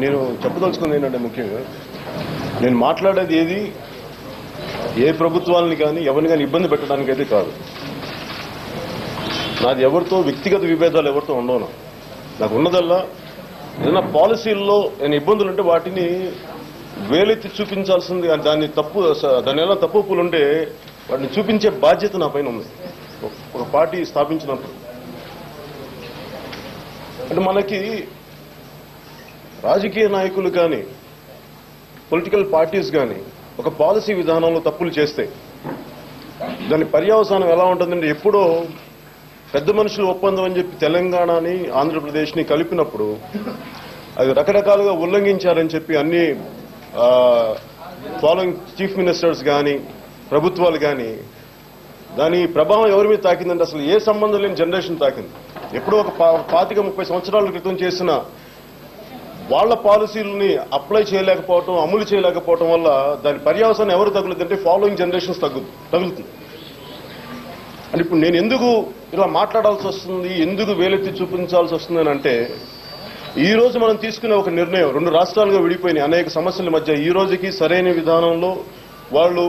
నేను చెప్పదలుచుకుంది ఏంటంటే ముఖ్యంగా నేను మాట్లాడేది ఏది ఏ ప్రభుత్వాలని కానీ ఎవరిని కానీ ఇబ్బంది పెట్టడానికి అయితే కాదు. నాది ఎవరితో వ్యక్తిగత విభేదాలు ఎవరితో ఉండవు. నాకు ఉన్నదల్లా ఏదైనా పాలసీల్లో ఏమైనా ఇబ్బందులు ఉంటే వాటిని వేలెత్తి చూపించాల్సింది, దాని ఎలా తప్పులు ఉంటే వాటిని చూపించే బాధ్యత నా పైన ఉంది. ఒక పార్టీ స్థాపించినప్పుడు అంటే మనకి రాజకీయ నాయకులు కానీ పొలిటికల్ పార్టీస్ కానీ ఒక పాలసీ విధానంలో తప్పులు చేస్తే దాని పర్యవసానం ఎలా ఉంటుందంటే ఎప్పుడో పెద్ద మనుషుల ఒప్పందం అని చెప్పి తెలంగాణని ఆంధ్రప్రదేశ్ని కలిపినప్పుడు అది రకరకాలుగా ఉల్లంఘించారని చెప్పి అన్ని ఫాలోయింగ్ చీఫ్ మినిస్టర్స్ కానీ ప్రభుత్వాలు కానీ దాని ప్రభావం ఎవరి మీద తాకిందంటే అసలు ఏ సంబంధం లేని జనరేషన్ తాకింది. ఎప్పుడో ఒక 25-30 సంవత్సరాల క్రితం చేసిన వాళ్ల పాలసీలని అప్లై చేయలేకపోవటం, అమలు చేయలేకపోవటం వల్ల దాని పర్యవసానం ఎవరు తగులుతుందంటే ఫాలోయింగ్ జనరేషన్స్ తగులుతుంది. అని ఇప్పుడు నేను ఎందుకు ఇలా మాట్లాడాల్సి వస్తుంది, ఎందుకు వేలెత్తి చూపించాల్సి వస్తుంది అని అంటే ఈ రోజు మనం తీసుకునే ఒక నిర్ణయం 2 రాష్ట్రాలుగా విడిపోయిన అనేక సమస్యల మధ్య ఈ రోజుకి సరైన విధానంలో వాళ్ళు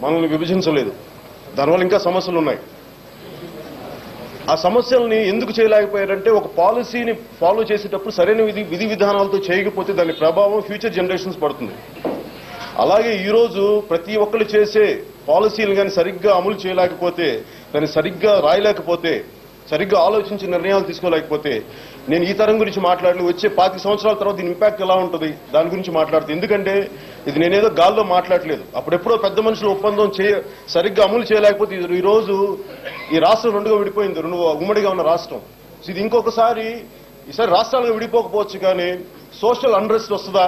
మనల్ని విభజించలేదు. దానివల్ల ఇంకా సమస్యలు ఉన్నాయి. ఆ సమస్యల్ని ఎందుకు చేయలేకపోయారంటే ఒక పాలసీని ఫాలో చేసేటప్పుడు సరైన విధి విధానాలతో చేయకపోతే దాని ప్రభావం ఫ్యూచర్ జనరేషన్స్ పడుతుంది. అలాగే ఈ రోజు ప్రతి ఒక్కరు చేసే పాలసీలు కానీ సరిగ్గా అమలు చేయలేకపోతే, దాన్ని సరిగ్గా రాయలేకపోతే, సరిగ్గా ఆలోచించి నిర్ణయాలు తీసుకోలేకపోతే నేను ఈ తరం గురించి మాట్లాడి వచ్చే 25 సంవత్సరాల తర్వాత దీని ఇంపాక్ట్ ఎలా ఉంటుంది దాని గురించి మాట్లాడుతుంది. ఎందుకంటే ఇది నేనేదో గాల్లో మాట్లాడలేదు. అప్పుడెప్పుడో పెద్ద మనుషుల ఒప్పందం సరిగ్గా అమలు చేయలేకపోతే ఈ రోజు ఈ రాష్ట్రం 2గా విడిపోయింది, 2 ఉమ్మడిగా ఉన్న రాష్ట్రం. ఇది ఇంకొకసారి ఈసారి రాష్ట్రాలుగా విడిపోకపోవచ్చు కానీ సోషల్ అన్రెస్ట్ వస్తుందా,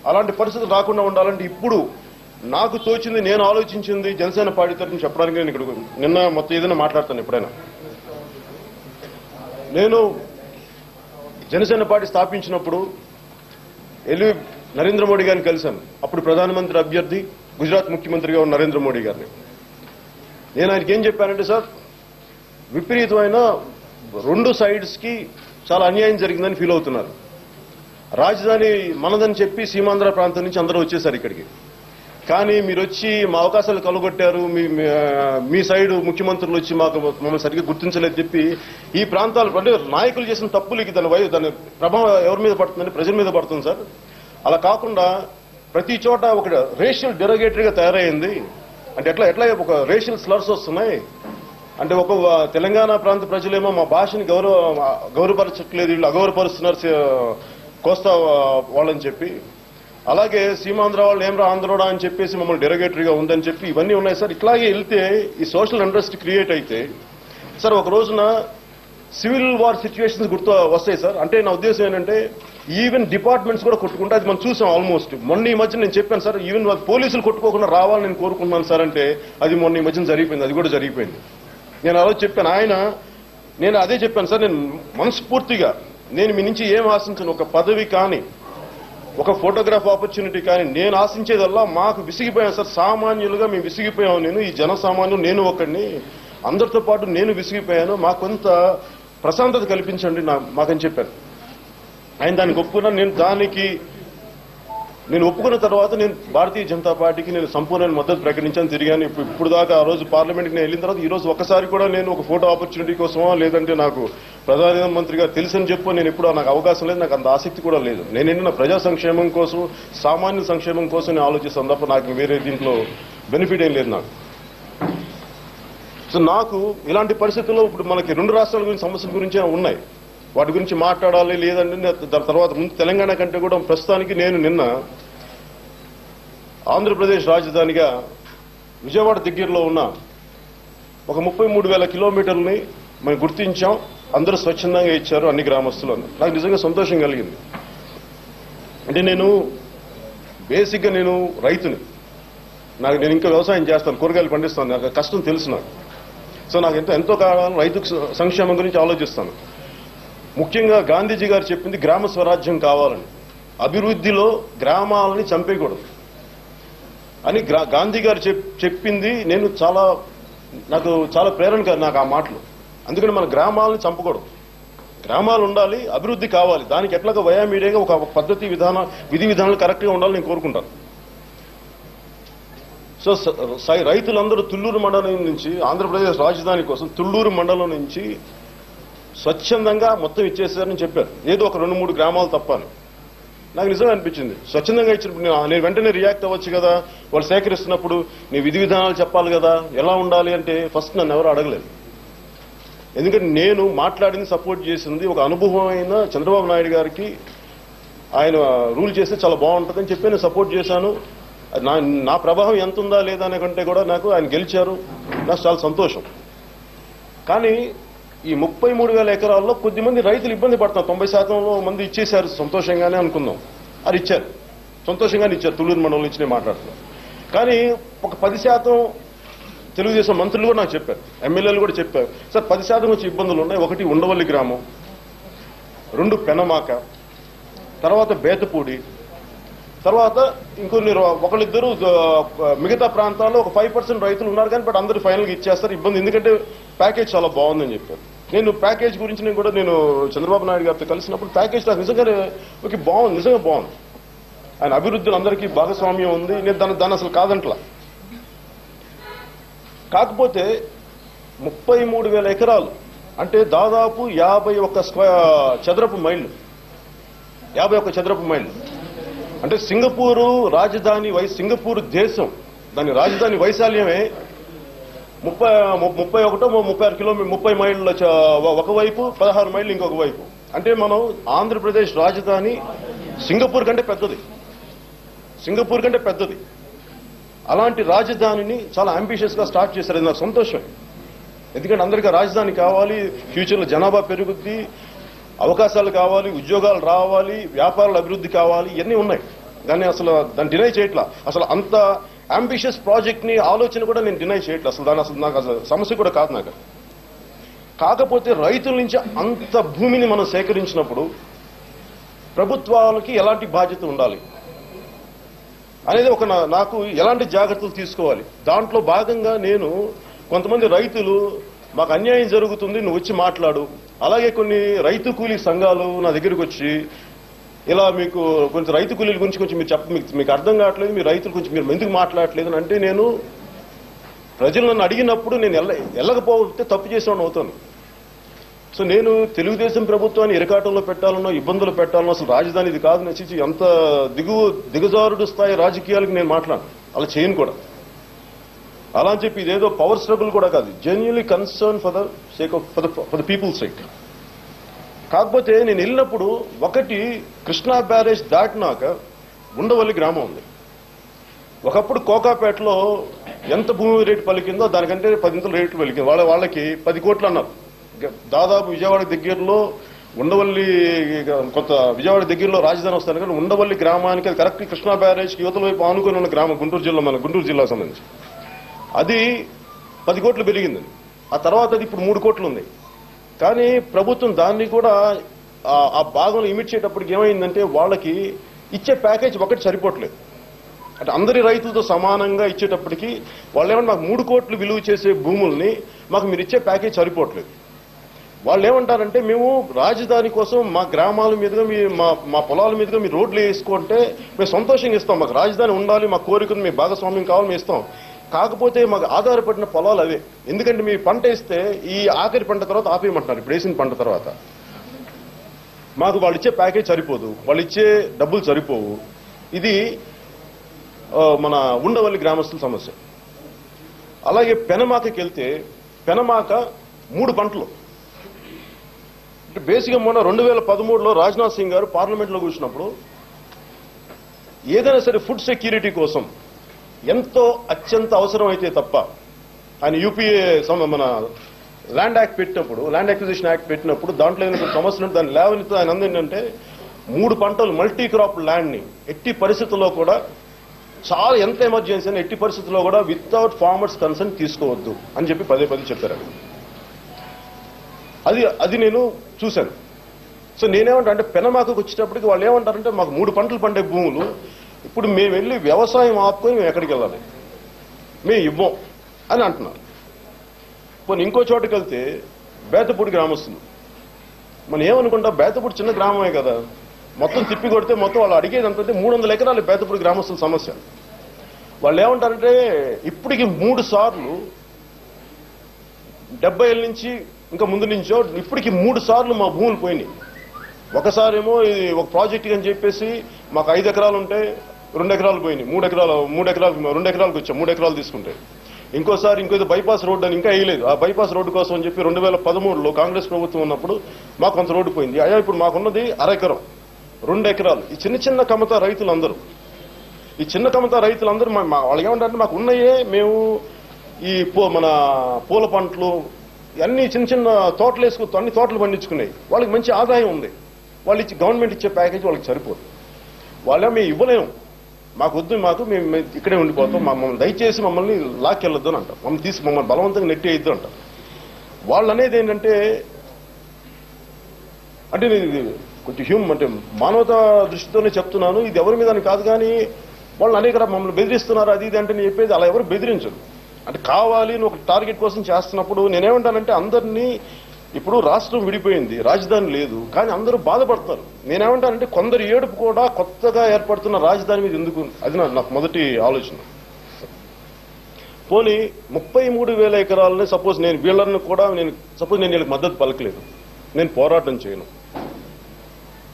అలాంటి పరిస్థితులు రాకుండా ఉండాలంటే ఇప్పుడు నాకు తోచింది, నేను ఆలోచించింది జనసేన పార్టీ తరఫున చెప్పడానికి నేను ఇక్కడ నిన్న మొత్తం ఏదైనా మాట్లాడతాను. ఎప్పుడైనా నేను జనసేన పార్టీ స్థాపించినప్పుడు ఎల్వి నరేంద్ర మోడీ గారిని కలిశాను. అప్పుడు ప్రధానమంత్రి అభ్యర్థి గుజరాత్ ముఖ్యమంత్రిగా ఉన్న నరేంద్ర మోడీ గారిని. నేను ఆయనకి ఏం చెప్పానంటే, సార్ విపరీతమైన 2 సైడ్స్ కి చాలా అన్యాయం జరిగిందని ఫీల్ అవుతున్నారు. రాజధాని మనదని చెప్పి సీమాంధ్ర ప్రాంతం నుంచి అందరూ వచ్చేసారు ఇక్కడికి. కానీ మీరు వచ్చి మా అవకాశాలు కలుగొట్టారు, మీ సైడ్ ముఖ్యమంత్రులు వచ్చి మమ్మల్ని సరిగ్గా గుర్తించలేదు చెప్పి ఈ ప్రాంతాలు అంటే నాయకులు చేసిన తప్పులకి దాని ప్రభావం ఎవరి మీద పడుతుందంటే ప్రజల మీద పడుతుంది సార్. అలా కాకుండా ప్రతి చోట ఒక రేషియల్ డెరోగేటరీగా తయారైంది. అంటే ఎట్లా ఒక రేషియల్ స్లర్స్ వస్తున్నాయి. అంటే ఒక తెలంగాణ ప్రాంత ప్రజలేమో మా భాషని గౌరవపరచట్లేదు, వీళ్ళు అగౌరవపరుస్తున్నారు కోస్తా వాళ్ళని చెప్పి, అలాగే సీమాంధ్ర వాళ్ళు ఏం ఆంధ్రోడా అని చెప్పేసి మమ్మల్ని డెరోగేటరీగా ఉందని చెప్పి ఇవన్నీ ఉన్నాయి సార్. ఇట్లాగే వెళ్తే ఈ సోషల్ ఇంట్రెస్ట్ క్రియేట్ అయితే సార్ ఒక రోజున సివిల్ వార్ సిచ్యువేషన్స్ గుర్తు వస్తాయి సార్. అంటే నా ఉద్దేశం ఏంటంటే ఈవెన్ డిపార్ట్మెంట్స్ కూడా కొట్టుకుంటే అది మనం చూసాం ఆల్మోస్ట్. మొన్న ఈ మధ్య నేను చెప్పాను సార్, ఈవెన్ పోలీసులు కొట్టుకోకుండా రావాలని నేను కోరుకుంటున్నాను సార్ అంటే అది మొన్న ఈ మధ్యన జరిగిపోయింది, అది కూడా జరిగిపోయింది. నేను ఆ రోజు చెప్పాను, నేను అదే చెప్పాను సార్, నేను మనస్ఫూర్తిగా నేను మీ నుంచి ఏం ఆశించను, ఒక పదవి కానీ ఒక ఫోటోగ్రాఫ్ ఆపర్చునిటీ కానీ నేను ఆశించేదల్లా మాకు విసిగిపోయాను సార్. సామాన్యులుగా మేము విసిగిపోయాము. నేను ఈ జనసామాన్యులు, నేను ఒకడిని, అందరితో పాటు నేను విసిగిపోయాను. మాకు కొంత ప్రశాంతత కల్పించండి మాకని చెప్పాను. ఆయన దానికి ఒప్పుకున్నాను. నేను ఒప్పుకున్న తర్వాత నేను భారతీయ జనతా పార్టీకి నేను సంపూర్ణ మద్దతు ప్రకటించాను, తిరిగాను. ఇప్పుడు దాకా ఆ రోజు పార్లమెంట్కి నేను వెళ్ళిన తర్వాత ఈ రోజు ఒక్కసారి కూడా నేను ఒక ఫోటో ఆపర్చునిటీ కోసమో లేదంటే నాకు ప్రధానమంత్రిగా తెలుసని చెప్పు నేను ఎప్పుడు నాకు అవకాశం లేదు, నాకు అంత ఆసక్తి కూడా లేదు. నేను నా ప్రజా సంక్షేమం కోసం, సామాన్య సంక్షేమం కోసం నేను ఆలోచిస్తాను తప్ప నాకు వేరే దీంట్లో బెనిఫిట్ ఏం లేదు నాకు. సో నాకు ఇలాంటి పరిస్థితుల్లో ఇప్పుడు మనకి 2 రాష్ట్రాల గురించి సమస్యల గురించే ఉన్నాయి, వాటి గురించి మాట్లాడాలి. లేదంటే దాని తర్వాత ముందు తెలంగాణ కంటే కూడా ప్రస్తుతానికి నేను నిన్న ఆంధ్రప్రదేశ్ రాజధానిగా విజయవాడ దగ్గరలో ఉన్న ఒక 33,000 కిలోమీటర్లని మనం గుర్తించాం. అందరూ స్వచ్ఛందంగా ఇచ్చారు, అన్ని గ్రామస్తులు. నాకు నిజంగా సంతోషం కలిగింది. అంటే నేను బేసిక్గా నేను రైతుని, నేను ఇంకా వ్యవసాయం చేస్తాను, కూరగాయలు పండిస్తాను, నాకు కష్టం తెలుసు నాకు. సో నాకు ఎంతో కాలం రైతు సంక్షేమం గురించి ఆలోచిస్తాను. ముఖ్యంగా గాంధీజీ గారు చెప్పింది గ్రామ స్వరాజ్యం కావాలని, అభివృద్ధిలో గ్రామాలని చంపేయకూడదు అని గాంధీ గారు చెప్పింది నాకు చాలా ప్రేరణ నాకు ఆ మాటలు. అందుకని మన గ్రామాలను చంపకూడదు. గ్రామాలు ఉండాలి, అభివృద్ధి కావాలి. దానికి ఎట్లాగా వయా మీడియాగా ఒక పద్ధతి విధి విధానాలు కరెక్ట్గా ఉండాలని నేను కోరుకుంటాను. సో రైతులందరూ తుళ్లూరు మండలం నుంచి, ఆంధ్రప్రదేశ్ రాజధాని కోసం తుళ్లూరు మండలం నుంచి స్వచ్ఛందంగా మొత్తం ఇచ్చేసారని చెప్పారు. ఏదో ఒక 2-3 గ్రామాలు తప్ప అని నాకు నిజంగా అనిపించింది. స్వచ్ఛందంగా ఇచ్చినప్పుడు నేను వెంటనే రియాక్ట్ అవ్వచ్చు కదా. వాళ్ళు సేకరిస్తున్నప్పుడు నీ విధి విధానాలు చెప్పాలి కదా, ఎలా ఉండాలి అంటే ఫస్ట్ నన్ను ఎవరు అడగలేదు. ఎందుకంటే నేను మాట్లాడింది, సపోర్ట్ చేసింది ఒక అనుభవమైన చంద్రబాబు నాయుడు గారికి. ఆయన రూల్ చేస్తే చాలా బాగుంటుందని చెప్పి నేను సపోర్ట్ చేశాను. నా ప్రభావం ఎంత ఉందా లేదా అనే కంటే కూడా నాకు ఆయన గెలిచారు, నాకు చాలా సంతోషం. కానీ ఈ 33,000 ఎకరాల్లో కొద్దిమంది రైతులు ఇబ్బంది పడుతున్నారు. 90% మంది ఇచ్చేశారు, సంతోషంగానే అనుకుందాం. అది ఇచ్చారు, సంతోషంగానే ఇచ్చారు. తుళ్లూరు మండలం నుంచి నేను మాట్లాడుతున్నాను. కానీ ఒక 10% తెలుగుదేశం మంత్రులు కూడా నాకు చెప్పారు, ఎమ్మెల్యేలు కూడా చెప్పారు, సార్ 10% వచ్చి ఇబ్బందులు ఉన్నాయి. ఒకటి ఉండవల్లి గ్రామం, 2 పెనమాక, తర్వాత బేతపూడి, తర్వాత ఇంకొన్ని ఒకళ్ళిద్దరు మిగతా ప్రాంతాల్లో ఒక 5% రైతులు ఉన్నారు. కానీ బట్ అందరూ ఫైనల్గా ఇచ్చేస్తారు, ఇబ్బంది. ఎందుకంటే ప్యాకేజ్ చాలా బాగుందని చెప్పారు. నేను ప్యాకేజ్ గురించి నేను చంద్రబాబు నాయుడు గారితో కలిసినప్పుడు ప్యాకేజ్ నాకు నిజంగానే బాగుంది, నిజంగా బాగుంది. ఆయన అభివృద్ధిలో అందరికీ భాగస్వామ్యం ఉంది. నేను దాన్ని అసలు కాదంట్లా. కాకపోతే 33,000 ఎకరాలు అంటే దాదాపు 51 చదరపు మైళ్ళు, 51 చదరపు మైళ్ళు. అంటే సింగపూరు రాజధాని సింగపూర్ దేశం, దాని రాజధాని వైశాల్యమే 36 కిలోమీటర్, 30 మైళ్ళ ఒకవైపు, 16 మైళ్ళు ఇంకొక వైపు. అంటే మనం ఆంధ్రప్రదేశ్ రాజధాని సింగపూర్ కంటే పెద్దది, సింగపూర్ కంటే పెద్దది. అలాంటి రాజధానిని చాలా అంబిషియస్ గా స్టార్ట్ చేశారు. అది నాకు సంతోషం. ఎందుకంటే అందరికీ రాజధాని కావాలి, ఫ్యూచర్లో జనాభా పెరుగుద్ది, అవకాశాలు కావాలి, ఉద్యోగాలు రావాలి, వ్యాపారాల అభివృద్ధి కావాలి, ఇవన్నీ ఉన్నాయి. దాన్ని డినై చేయట్లా. అసలు అంత అంబిషియస్ ప్రాజెక్ట్ ని ఆలోచన కూడా నేను డినై చేయట్లా. అసలు నాకు సమస్య కూడా కాదు నాకు. కాకపోతే రైతుల నుంచి అంత భూమిని మనం సేకరించినప్పుడు ప్రభుత్వాలకి ఎలాంటి బాధ్యత ఉండాలి అనేది నాకు ఎలాంటి జాగ్రత్తలు తీసుకోవాలి. దాంట్లో భాగంగా నేను కొంతమంది రైతులు మాకు అన్యాయం జరుగుతుంది, నువ్వు వచ్చి మాట్లాడు. అలాగే కొన్ని రైతు కూలీ సంఘాలు నా దగ్గరికి వచ్చి ఇలా మీకు కొంచెం రైతు కూలీల గురించి కొంచెం మీకు అర్థం కావట్లేదు, మీ రైతుల గురించి మీరు ఎందుకు మాట్లాడట్లేదు అంటే, నేను ప్రజలు నన్ను అడిగినప్పుడు నేను వెళ్ళకపోతే తప్పు చేసేవాడిని అవుతాను. సో నేను తెలుగుదేశం ప్రభుత్వాన్ని ఇరకాటంలో పెట్టాలనో, ఇబ్బందులు పెట్టాలనో, అసలు రాజధాని ఇది కాదు నచ్చి అంత దిగజారుడు స్థాయి రాజకీయాలకు నేను మాట్లాడను, అలా చేయను కూడా. అలా అని చెప్పి ఇదేదో పవర్ స్ట్రగుల్ కూడా కాదు, genuinely concern for the sake of for the people sake. కాకపోతే నేను వెళ్ళినప్పుడు ఒకటి, కృష్ణా బ్యారేజ్ దాటినాక ఉండవల్లి గ్రామం ఉంది. ఒకప్పుడు కోకాపేటలో ఎంత భూమి రేటు పలికిందో దానికంటే 10 రేట్లు పలికింది. వాళ్ళకి 10 కోట్లు అన్నారు. దాదాపు విజయవాడ దగ్గరలో ఉండవల్లి, కొంత విజయవాడ దగ్గరలో రాజధాని వస్తాను కానీ ఉండవల్లి గ్రామానికి, అది కరెక్ట్ కృష్ణా బ్యారేజ్కి యువతల వైపు ఆనుకొని ఉన్న గ్రామం, గుంటూరు జిల్లాకు సంబంధించి. అది 10 కోట్లు పెరిగింది. ఆ తర్వాత అది ఇప్పుడు 3 కోట్లు ఉంది. కానీ ప్రభుత్వం దాన్ని కూడా ఆ భాగంలో ఇమిట్ చేయటప్పటికి ఏమైందంటే, వాళ్ళకి ఇచ్చే ప్యాకేజ్ ఒకటి సరిపోవట్లేదు. అంటే అందరి రైతులతో సమానంగా ఇచ్చేటప్పటికి వాళ్ళు ఏమన్నా మాకు 3 కోట్లు విలువ చేసే భూముల్ని మాకు మీరు ఇచ్చే ప్యాకేజ్ సరిపోవట్లేదు. వాళ్ళు ఏమంటారంటే, మేము రాజధాని కోసం మా గ్రామాల మీదుగా మా పొలాల మీదుగా మీరు రోడ్లు వేసుకుంటే మేము సంతోషంగా ఇస్తాం, మాకు రాజధాని ఉండాలి, మా కోరికను మీ భాగస్వామ్యం కావాలి, మేము ఇస్తాం. కాకపోతే మాకు ఆధారపడిన పొలాలు అవే. ఎందుకంటే మీ పంట వేస్తే ఈ ఆఖరి పంట తర్వాత ఆపేయమంటున్నారు. ఇప్పుడు వేసిన పంట తర్వాత మాకు వాళ్ళు ఇచ్చే ప్యాకేజ్ సరిపోదు, వాళ్ళు ఇచ్చే డబ్బులు సరిపోవు. ఇది మన ఉండవల్లి గ్రామస్తుల సమస్య. అలాగే పెనమాకకి వెళ్తే, పెనమాక 3 పంటలు. అంటే బేసిక్గా మొన్న 2013లో రాజ్నాథ్ సింగ్ గారు పార్లమెంట్లో కూర్చున్నప్పుడు ఏదైనా సరే ఫుడ్ సెక్యూరిటీ కోసం ఎంతో అత్యంత అవసరం అయితే తప్ప, ఆయన యూపీఏ మన ల్యాండ్ యాక్ట్ పెట్టినప్పుడు, ల్యాండ్ అక్విజిషన్ యాక్ట్ పెట్టినప్పుడు దాంట్లో ఏదైనా సమస్యలు ఉంటే దాన్ని లేవనెత్తి ఆయన ఏంటంటే 3 పంటలు మల్టీ క్రాప్ ల్యాండ్ని ఎట్టి పరిస్థితుల్లో కూడా, చాలా ఎంత ఎమర్జెన్సీ అని ఎట్టి పరిస్థితుల్లో కూడా వితౌట్ ఫార్మర్స్ కన్సర్న్ తీసుకోవద్దు అని చెప్పి పదే చెప్పారు. అది నేను చూశాను. సో నేనేమంటా అంటే, పెనమాకకు వచ్చేటప్పటికి వాళ్ళు ఏమంటారంటే, మాకు 3 పంటలు పండే భూములు, ఇప్పుడు మేము వెళ్ళి వ్యవసాయం ఆపుకొని మేము ఎక్కడికి వెళ్ళాలి, మేము ఇవ్వం అని అంటున్నారు. పోనీ ఇంకో చోటుకి వెళ్తే బేతపూడి గ్రామస్తులు, మనం ఏమనుకుంటా, బేతపూడి చిన్న గ్రామమే కదా, మొత్తం తిప్పి కొడితే మొత్తం వాళ్ళు అడిగేది అంతంటే 300 ఎకరాలు బేతపూడి గ్రామస్తుల సమస్య. వాళ్ళు ఏమంటారంటే ఇప్పటికి 3 సార్లు 70 ఏళ్ళ నుంచి ఇంకా ముందు నుంచో ఇప్పటికి 3 సార్లు మా భూములు పోయినాయి. ఒకసారేమో ఇది ఒక ప్రాజెక్ట్ అని చెప్పేసి మాకు 5 ఎకరాలు ఉంటే 2 ఎకరాలు పోయినాయి, 2 ఎకరాలకు వచ్చాం, 3 ఎకరాలు తీసుకుంటే. ఇంకోసారి ఇంకో బైపాస్ రోడ్డు అని ఇంకా వేయలేదు. ఆ బైపాస్ రోడ్డు కోసం అని చెప్పి 2013లో కాంగ్రెస్ ప్రభుత్వం ఉన్నప్పుడు మాకు కొంత రోడ్డు పోయింది. అయ్యా ఇప్పుడు మాకున్నది 1/2 ఎకరం, 2 ఎకరాలు. ఈ చిన్న కమతా రైతులందరూ, ఈ చిన్న కమతా రైతులందరూ వాళ్ళు ఏమంటారంటే మాకు ఉన్నాయే, మేము ఈ మన పూల పంటలు అన్ని చిన్న తోటలు వేసుకు అన్ని తోటలు పండించుకున్నాయి, వాళ్ళకి మంచి ఆదాయం ఉంది, వాళ్ళు గవర్నమెంట్ ఇచ్చే ప్యాకేజ్ వాళ్ళకి సరిపోదు. వాళ్ళే మేము ఇవ్వలేము, మాకు వద్దు, మేము ఇక్కడే ఉండిపోతాం, మమ్మల్ని దయచేసి మమ్మల్ని లాక్కెళ్ళొద్దు అని అంటాం, మమ్మల్ని బలవంతంగా నెట్టేయద్దు అంటాం. వాళ్ళు అనేది ఏంటంటే ఇది కొంచెం అంటే మానవతా దృష్టితోనే చెప్తున్నాను, ఇది ఎవరి మీద కాదు. కానీ వాళ్ళు అనేక మమ్మల్ని బెదిరిస్తున్నారు అది ఇది అంటే నేను చెప్పేది అలా ఎవరు బెదిరించరు. అంటే కావాలి అని ఒక టార్గెట్ కోసం చేస్తున్నప్పుడు నేనేమంటానంటే అందరినీ, ఇప్పుడు రాష్ట్రం విడిపోయింది, రాజధాని లేదు, కానీ అందరూ బాధపడతారు. నేనేమంటానంటే కొందరు ఏడుపు కూడా కొత్తగా ఏర్పడుతున్న రాజధాని మీద ఎందుకు, అది నాకు మొదటి ఆలోచన. పోనీ 33,000 ఎకరాలని సపోజ్ నేను వీళ్ళని కూడా నేను వీళ్ళకి మద్దతు పలకలేదు, నేను పోరాటం చేయను.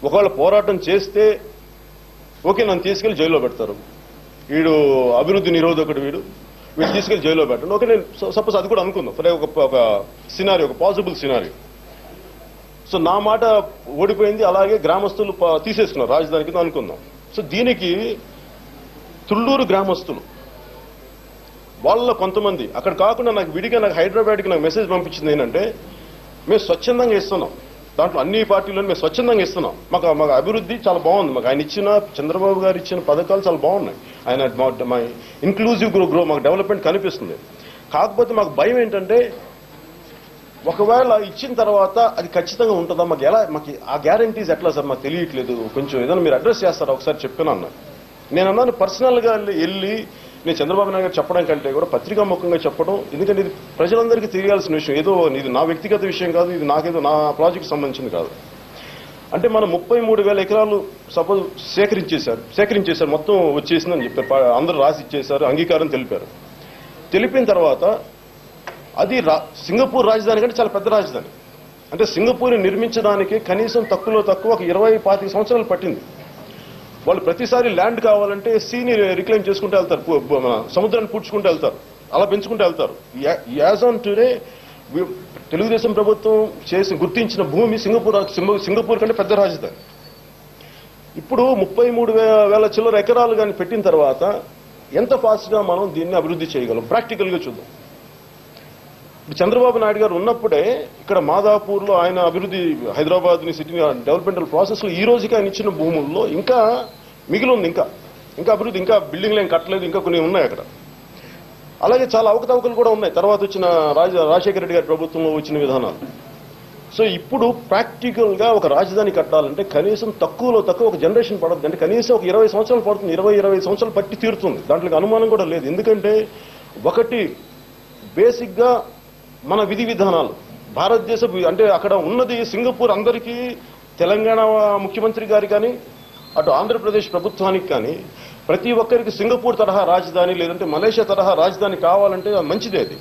ఒకవేళ పోరాటం చేస్తే ఓకే, నన్ను తీసుకెళ్లి జైల్లో పెడతారు, వీడు అభివృద్ధి నిరోధకుడు, వీడు తీసుకెళ్లి జైల్లో పెట్టండి, ఓకే. నేను సపోజ్ అది కూడా అనుకుందాం, ఒక సినారియో, ఒక పాసిబుల్ సినారియో. సో నా మాట ఓడిపోయింది, అలాగే గ్రామస్తులు తీసేసుకున్నారు రాజధాని కింద అనుకుందాం. సో దీనికి తుళ్లూరు గ్రామస్తులు వాళ్ళ కొంతమంది అక్కడ కాకుండా నాకు విడిగా హైదరాబాద్కి మెసేజ్ పంపించింది ఏంటంటే, మేము స్వచ్ఛందంగా ఇస్తున్నాం, దాంట్లో అన్ని పార్టీలను మేము స్వచ్ఛందంగా ఇస్తున్నాం, మాకు అభివృద్ధి చాలా బాగుంది, మాకు ఆయన ఇచ్చిన చంద్రబాబు గారు ఇచ్చిన పథకాలు చాలా బాగున్నాయి, ఆయన ఇంక్లూజివ్ గ్రో మాకు డెవలప్మెంట్ కనిపిస్తుంది. కాకపోతే మాకు భయం ఏంటంటే ఒకవేళ ఇచ్చిన తర్వాత అది ఖచ్చితంగా ఉంటుందా, మాకు ఆ గ్యారంటీస్ ఎట్లా సార్ మాకు తెలియట్లేదు, కొంచెం ఏదైనా మీరు అడ్రస్ చేస్తారా ఒకసారి చెప్పాను. నేను అన్నాను పర్సనల్గా వెళ్ళి నేను చంద్రబాబు నాయుడు గారు చెప్పడం కంటే కూడా పత్రికాముఖంగా చెప్పడం, ఎందుకంటే ఇది ప్రజలందరికీ తెలియాల్సిన విషయం, ఏదో ఇది నా వ్యక్తిగత విషయం కాదు, ఇది నాకేదో నా ప్రాజెక్ట్ సంబంధించింది కాదు. అంటే మనం 33,000 ఎకరాలు సపోజ్ సేకరించేశారు, మొత్తం వచ్చేసిందని చెప్పారు, అందరూ రాసి ఇచ్చేశారు, అంగీకారం తెలిపిన తర్వాత అది సింగపూర్ రాజధాని కంటే చాలా పెద్ద రాజధాని. అంటే సింగపూర్ నిర్మించడానికి కనీసం తక్కువ ఒక 20-25 సంవత్సరాలు పట్టింది. వాళ్ళు ప్రతిసారి ల్యాండ్ కావాలంటే సీని రిక్లైమ్ చేసుకుంటూ వెళ్తారు, సముద్రాన్ని పూడ్చుకుంటూ వెళ్తారు, అలా పెంచుకుంటూ వెళ్తారు. యాజ్ ఆన్ టుడే తెలుగుదేశం ప్రభుత్వం గుర్తించిన భూమి సింగపూర్ కంటే పెద్ద రాజధాని. ఇప్పుడు 33,000 చిల్లర ఎకరాలు కానీ పెట్టిన తర్వాత ఎంత ఫాస్ట్ గా మనం దీన్ని అభివృద్ధి చేయగలం ప్రాక్టికల్ గా చూద్దాం. ఇప్పుడు చంద్రబాబు నాయుడు గారు ఉన్నప్పుడే ఇక్కడ మాదాపూర్లో ఆయన అభివృద్ధి, హైదరాబాద్ ని సిటీ డెవలప్మెంటల్ ప్రాసెస్ లో ఈ రోజుకి ఆయన ఇచ్చిన భూముల్లో ఇంకా మిగిలి ఉంది, ఇంకా అభివృద్ధి, ఇంకా బిల్డింగ్లు ఏం కట్టలేదు, ఇంకా కొన్ని ఉన్నాయి అక్కడ. అలాగే చాలా అవకతవకలు కూడా ఉన్నాయి తర్వాత వచ్చిన రాజశేఖర రెడ్డి గారి ప్రభుత్వంలో వచ్చిన విధానాలు. సో ఇప్పుడు ప్రాక్టికల్ గా ఒక రాజధాని కట్టాలంటే కనీసం తక్కువలో తక్కువ ఒక జనరేషన్ పడద్దు, అంటే కనీసం ఒక 20 సంవత్సరాలు పడుతుంది, 20-25 సంవత్సరాలు పట్టి తీరుతుంది, దాంట్లో అనుమానం కూడా లేదు. ఎందుకంటే ఒకటి బేసిక్ గా మన విధి విధానాలు భారతదేశం, అంటే అక్కడ ఉన్నది సింగపూర్ అందరికీ, తెలంగాణ ముఖ్యమంత్రి గారి కానీ అటు ఆంధ్రప్రదేశ్ ప్రభుత్వానికి కానీ ప్రతి ఒక్కరికి సింగపూర్ తరహా రాజధాని లేదంటే మలేషియా తరహా రాజధాని కావాలంటే మంచిదే అది.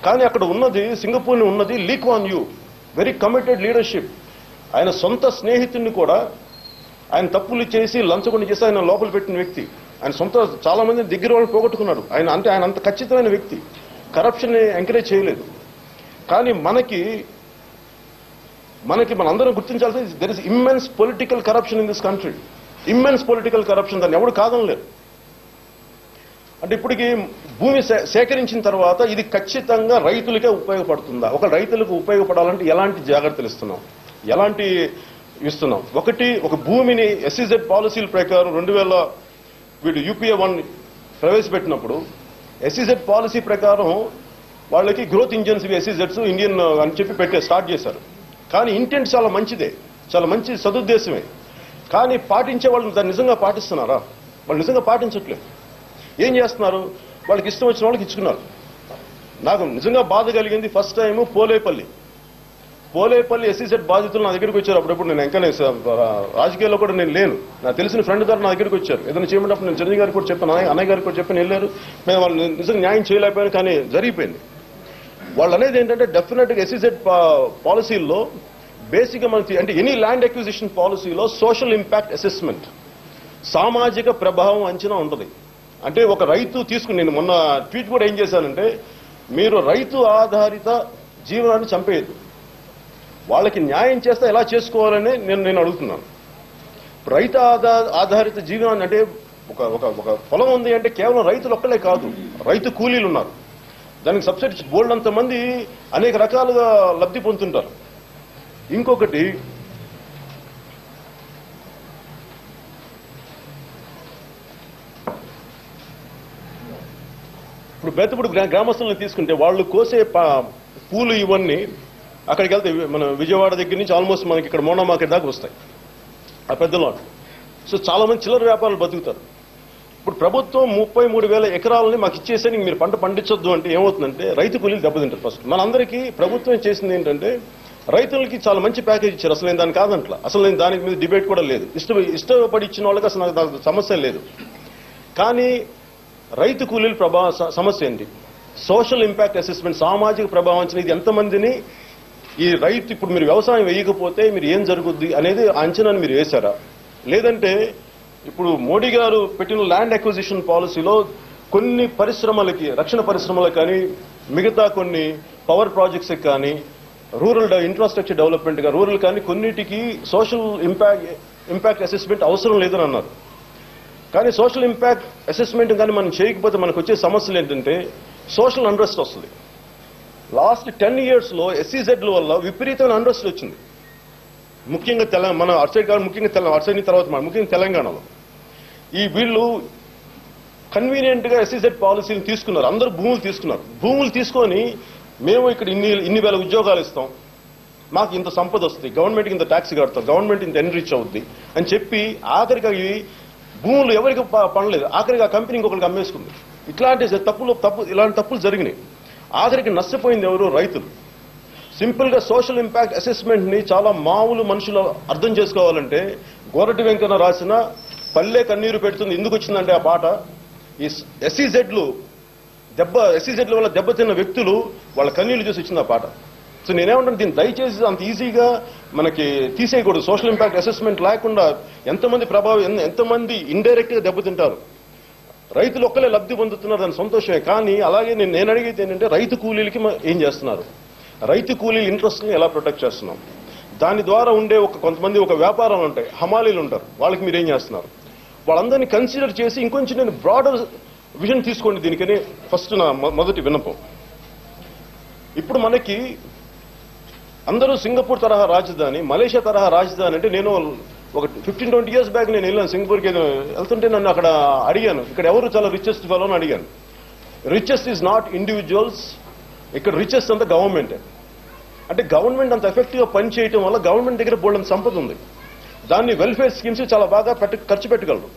కానీ అక్కడ ఉన్నది సింగపూర్ని ఉన్నది లీ క్వాన్ యూ, వెరీ కమిటెడ్ లీడర్షిప్. ఆయన సొంత స్నేహితుడిని కూడా ఆయన తప్పులు చేసి లంచగొండి చేసి ఆయన లోపల పెట్టిన వ్యక్తి, ఆయన సొంత చాలా మంది దగ్గర వాళ్ళని పోగొట్టుకున్నాడు ఆయన. అంటే ఆయన అంత ఖచ్చితమైన వ్యక్తి, కరప్షన్ ఎంకరేజ్ చేయలేదు. కానీ మనందరం గుర్తించాల్సింది there is immense political corruption in this country, immense political corruption, దాన్ని ఎవరు కాదనలేరు. అంటే ఇప్పటికి భూమి సేకరించిన తర్వాత ఇది ఖచ్చితంగా రైతులకే ఉపయోగపడుతుందా, ఒక రైతులకు ఉపయోగపడాలంటే ఎలాంటి జాగ్రత్తలు ఇస్తున్నాం. ఒక భూమిని ఎస్ఈజెడ్ పాలసీల ప్రకారం 2000 వీడు యూపీఏ 1 ప్రవేశపెట్టినప్పుడు ఎస్ఈజెడ్ పాలసీ ప్రకారం వాళ్ళకి గ్రోత్ ఇంజన్స్ ఎస్ఈజెడ్స్ ఇండియన్ అని చెప్పి స్టార్ట్ చేశారు. కానీ ఇంటెంట్ చాలా మంచిదే, చాలా మంచి సదుద్దేశమే. కానీ పాటించే వాళ్ళు దాన్ని నిజంగా పాటిస్తున్నారా? వాళ్ళు నిజంగా పాటించట్లేదు. ఏం చేస్తున్నారు? వాళ్ళకి ఇష్టం వచ్చిన వాళ్ళకి ఇచ్చుకున్నారు. నాకు నిజంగా బాధ కలిగింది ఫస్ట్ టైం పోలేపల్లి ఎస్సీసెట్ బాధితులు నా దగ్గరికి వచ్చారు. అప్పుడప్పుడు నేను ఇంకా రాజకీయాల్లో కూడా నేను లేను. నాకు తెలిసిన ఫ్రెండ్ ద్వారా నా దగ్గరికి వచ్చారు. ఏదైనా చేయమంటే నేను చిరంజీవి గారికి కూడా చెప్పాను, అన్నయ్య గారికి కూడా చెప్పాను, వెళ్ళారు. మేము వాళ్ళు నిజంగా న్యాయం చేయలేకపోయాను, కానీ జరిగిపోయింది. వాళ్ళు అనేది ఏంటంటే డెఫినెట్గా ఎస్సీసెట్ పాలసీల్లో బేసిక్గా మనకి అంటే ఎనీ ల్యాండ్ అక్విజిషన్ పాలసీలో సోషల్ ఇంపాక్ట్ అసెస్మెంట్, సామాజిక ప్రభావం అంచనా ఉంటుంది. అంటే ఒక రైతు తీసుకుని, నేను మొన్న ట్వీట్ కూడా ఏం చేశానంటే, మీరు రైతు ఆధారిత జీవనాన్ని చంపేయద్దు, వాళ్ళకి న్యాయం చేస్తే ఎలా చేసుకోవాలని నేను అడుగుతున్నాను. రైతు ఆధారిత జీవనాన్ని అంటే ఒక పొలం ఉంది అంటే కేవలం రైతులు ఒక్కలే కాదు, రైతు కూలీలు ఉన్నారు, దానికి సబ్సిడీ బోల్డ్ అంతమంది అనేక రకాలుగా లబ్ధి పొందుతుంటారు. ఇంకొకటి, ఇప్పుడు బెత్తపుడు గ్రామస్తులను తీసుకుంటే వాళ్ళు కోసే పూలు ఇవన్నీ అక్కడికి వెళ్తే మన విజయవాడ దగ్గర నుంచి ఆల్మోస్ట్ మనకి ఇక్కడ మోనా మార్కెట్ దాకా వస్తాయి ఆ పెద్ద లాట్. సో చాలా మంది చిల్లర వ్యాపారాలు బతుకుతారు. ఇప్పుడు ప్రభుత్వం 33,000 ఎకరాలని మాకు ఇచ్చేసే మీరు పంట పండించొద్దు అంటే ఏమవుతుందంటే రైతు కూలీలు దెబ్బతింటారు. ఫస్ట్ మనందరికీ ప్రభుత్వం చేసింది ఏంటంటే రైతులకి చాలా మంచి ప్యాకేజ్ ఇచ్చారు. అసలు నేను దాన్ని కాదంట్లా, అసలు నేను దానికి మీద డిబేట్ కూడా లేదు. ఇష్టపడి ఇచ్చిన వాళ్ళకి అసలు నాకు సమస్య లేదు. కానీ రైతు కూలీల సమస్య ఏంటి? సోషల్ ఇంపాక్ట్ అసెస్మెంట్, సామాజిక ప్రభావం అంచనా. ఇది ఎంతమందిని ఈ రైతు, ఇప్పుడు మీరు వ్యవసాయం వేయకపోతే మీరు ఏం జరుగుద్ది అనేది అంచనాను మీరు వేశారా? లేదంటే ఇప్పుడు మోడీ గారు పెట్టిన ల్యాండ్ అక్విజిషన్ పాలసీలో కొన్ని పరిశ్రమలకి, రక్షణ పరిశ్రమలకు కానీ, మిగతా కొన్ని పవర్ ప్రాజెక్ట్స్కి కానీ, రూరల్ ఇన్ఫ్రాస్ట్రక్చర్ డెవలప్మెంట్ గా రూరల్ కానీ కొన్నిటికి సోషల్ ఇంపాక్ట్ అసెస్మెంట్ అవసరం లేదని అన్నారు. కానీ సోషల్ ఇంపాక్ట్ అసెస్మెంట్ కానీ మనం చేయకపోతే మనకు వచ్చే సమస్యలు ఏంటంటే సోషల్ అన్రెస్ట్ వస్తుంది. లాస్ట్ 10 years లో ఎస్సీజెడ్ల వల్ల విపరీతమైన అన్రెస్ట్ వచ్చింది. ముఖ్యంగా మన అటు సైడ్ కాదు, ముఖ్యంగా అటు సైడ్ తర్వాత ముఖ్యంగా తెలంగాణలో ఈ వీళ్ళు కన్వీనియంట్ గా ఎస్సీజెడ్ పాలసీని తీసుకున్నారు. అందరూ భూములు తీసుకున్నారు. భూములు తీసుకొని మేము ఇక్కడ ఇన్ని వేల ఉద్యోగాలు ఇస్తాం, మాకు ఇంత సంపద వస్తుంది, గవర్నమెంట్కి ఇంత ట్యాక్స్ కడతాం, గవర్నమెంట్ ఇంత ఎన్రిచ్ అవుద్ది అని చెప్పి ఆఖరికి అవి భూములు ఎవరికి పడలేదు. ఆఖరికి ఆ కంపెనీ ఇంకొకరికి అమ్మేసుకుంది. ఇలాంటి తప్పులు జరిగినాయి. ఆఖరికి నష్టపోయింది ఎవరు? రైతులు. సింపుల్ గా సోషల్ ఇంపాక్ట్ అసెస్మెంట్ ని చాలా మామూలు మనుషులు అర్థం చేసుకోవాలంటే గోరటి వెంకన్న రాసిన పల్లె కన్నీరు పెడుతుంది ఎందుకు వచ్చిందంటే ఆ పాట, ఈ ఎస్సీజెడ్ల వల్ల దెబ్బతిన్న వ్యక్తులు వాళ్ళ కన్నీళ్లు చూసి వచ్చింది ఆ పాట. సో నేనేమంటాను, దీన్ని దయచేసి అంత ఈజీగా మనకి తీసేయకూడదు. సోషల్ ఇంపాక్ట్ అసెస్మెంట్ లేకుండా ఎంతమంది ఇండైరెక్ట్ గా దెబ్బతింటారు. రైతులు ఒక్కలే లబ్ధి పొందుతున్నారు, దాని సంతోషమే. కానీ అలాగే నేను అడిగేది ఏంటంటే రైతు కూలీలకి ఏం చేస్తున్నారు, రైతు కూలీల ఇంట్రెస్ట్ ని ఎలా ప్రొటెక్ట్ చేస్తున్నాం, దాని ద్వారా ఉండే కొంతమంది వ్యాపారాలు ఉంటాయి, హమాలీలు ఉంటారు, వాళ్ళకి మీరు ఏం చేస్తున్నారు, వాళ్ళందరినీ కన్సిడర్ చేసి ఇంకొంచెం నేను బ్రాడర్ విజన్ తీసుకోండి దీనికని ఫస్ట్ నా మొదటి విన్నపం. ఇప్పుడు మనకి అందరూ సింగపూర్ తరహా రాజధాని, మలేషియా తరహా రాజధాని అంటే నేను ఒక 15-20 years బ్యాక్ నేను వెళ్ళాను సింగపూర్కి. వెళ్తుంటే నన్ను అక్కడ అడిగాను, ఇక్కడ ఎవరు చాలా రిచెస్ట్ ఫెలో అని అడిగాను. రిచెస్ట్ ఈజ్ నాట్ ఇండివిజువల్స్, ఇక్కడ రిచెస్ట్ అంతా గవర్నమెంటే. అంటే గవర్నమెంట్ అంత ఎఫెక్టివ్ గా పనిచేయటం వల్ల గవర్నమెంట్ దగ్గర బోల్డంత సంపద ఉంది. దాన్ని వెల్ఫేర్ స్కీమ్స్ చాలా బాగా ఖర్చు పెట్టగలరు,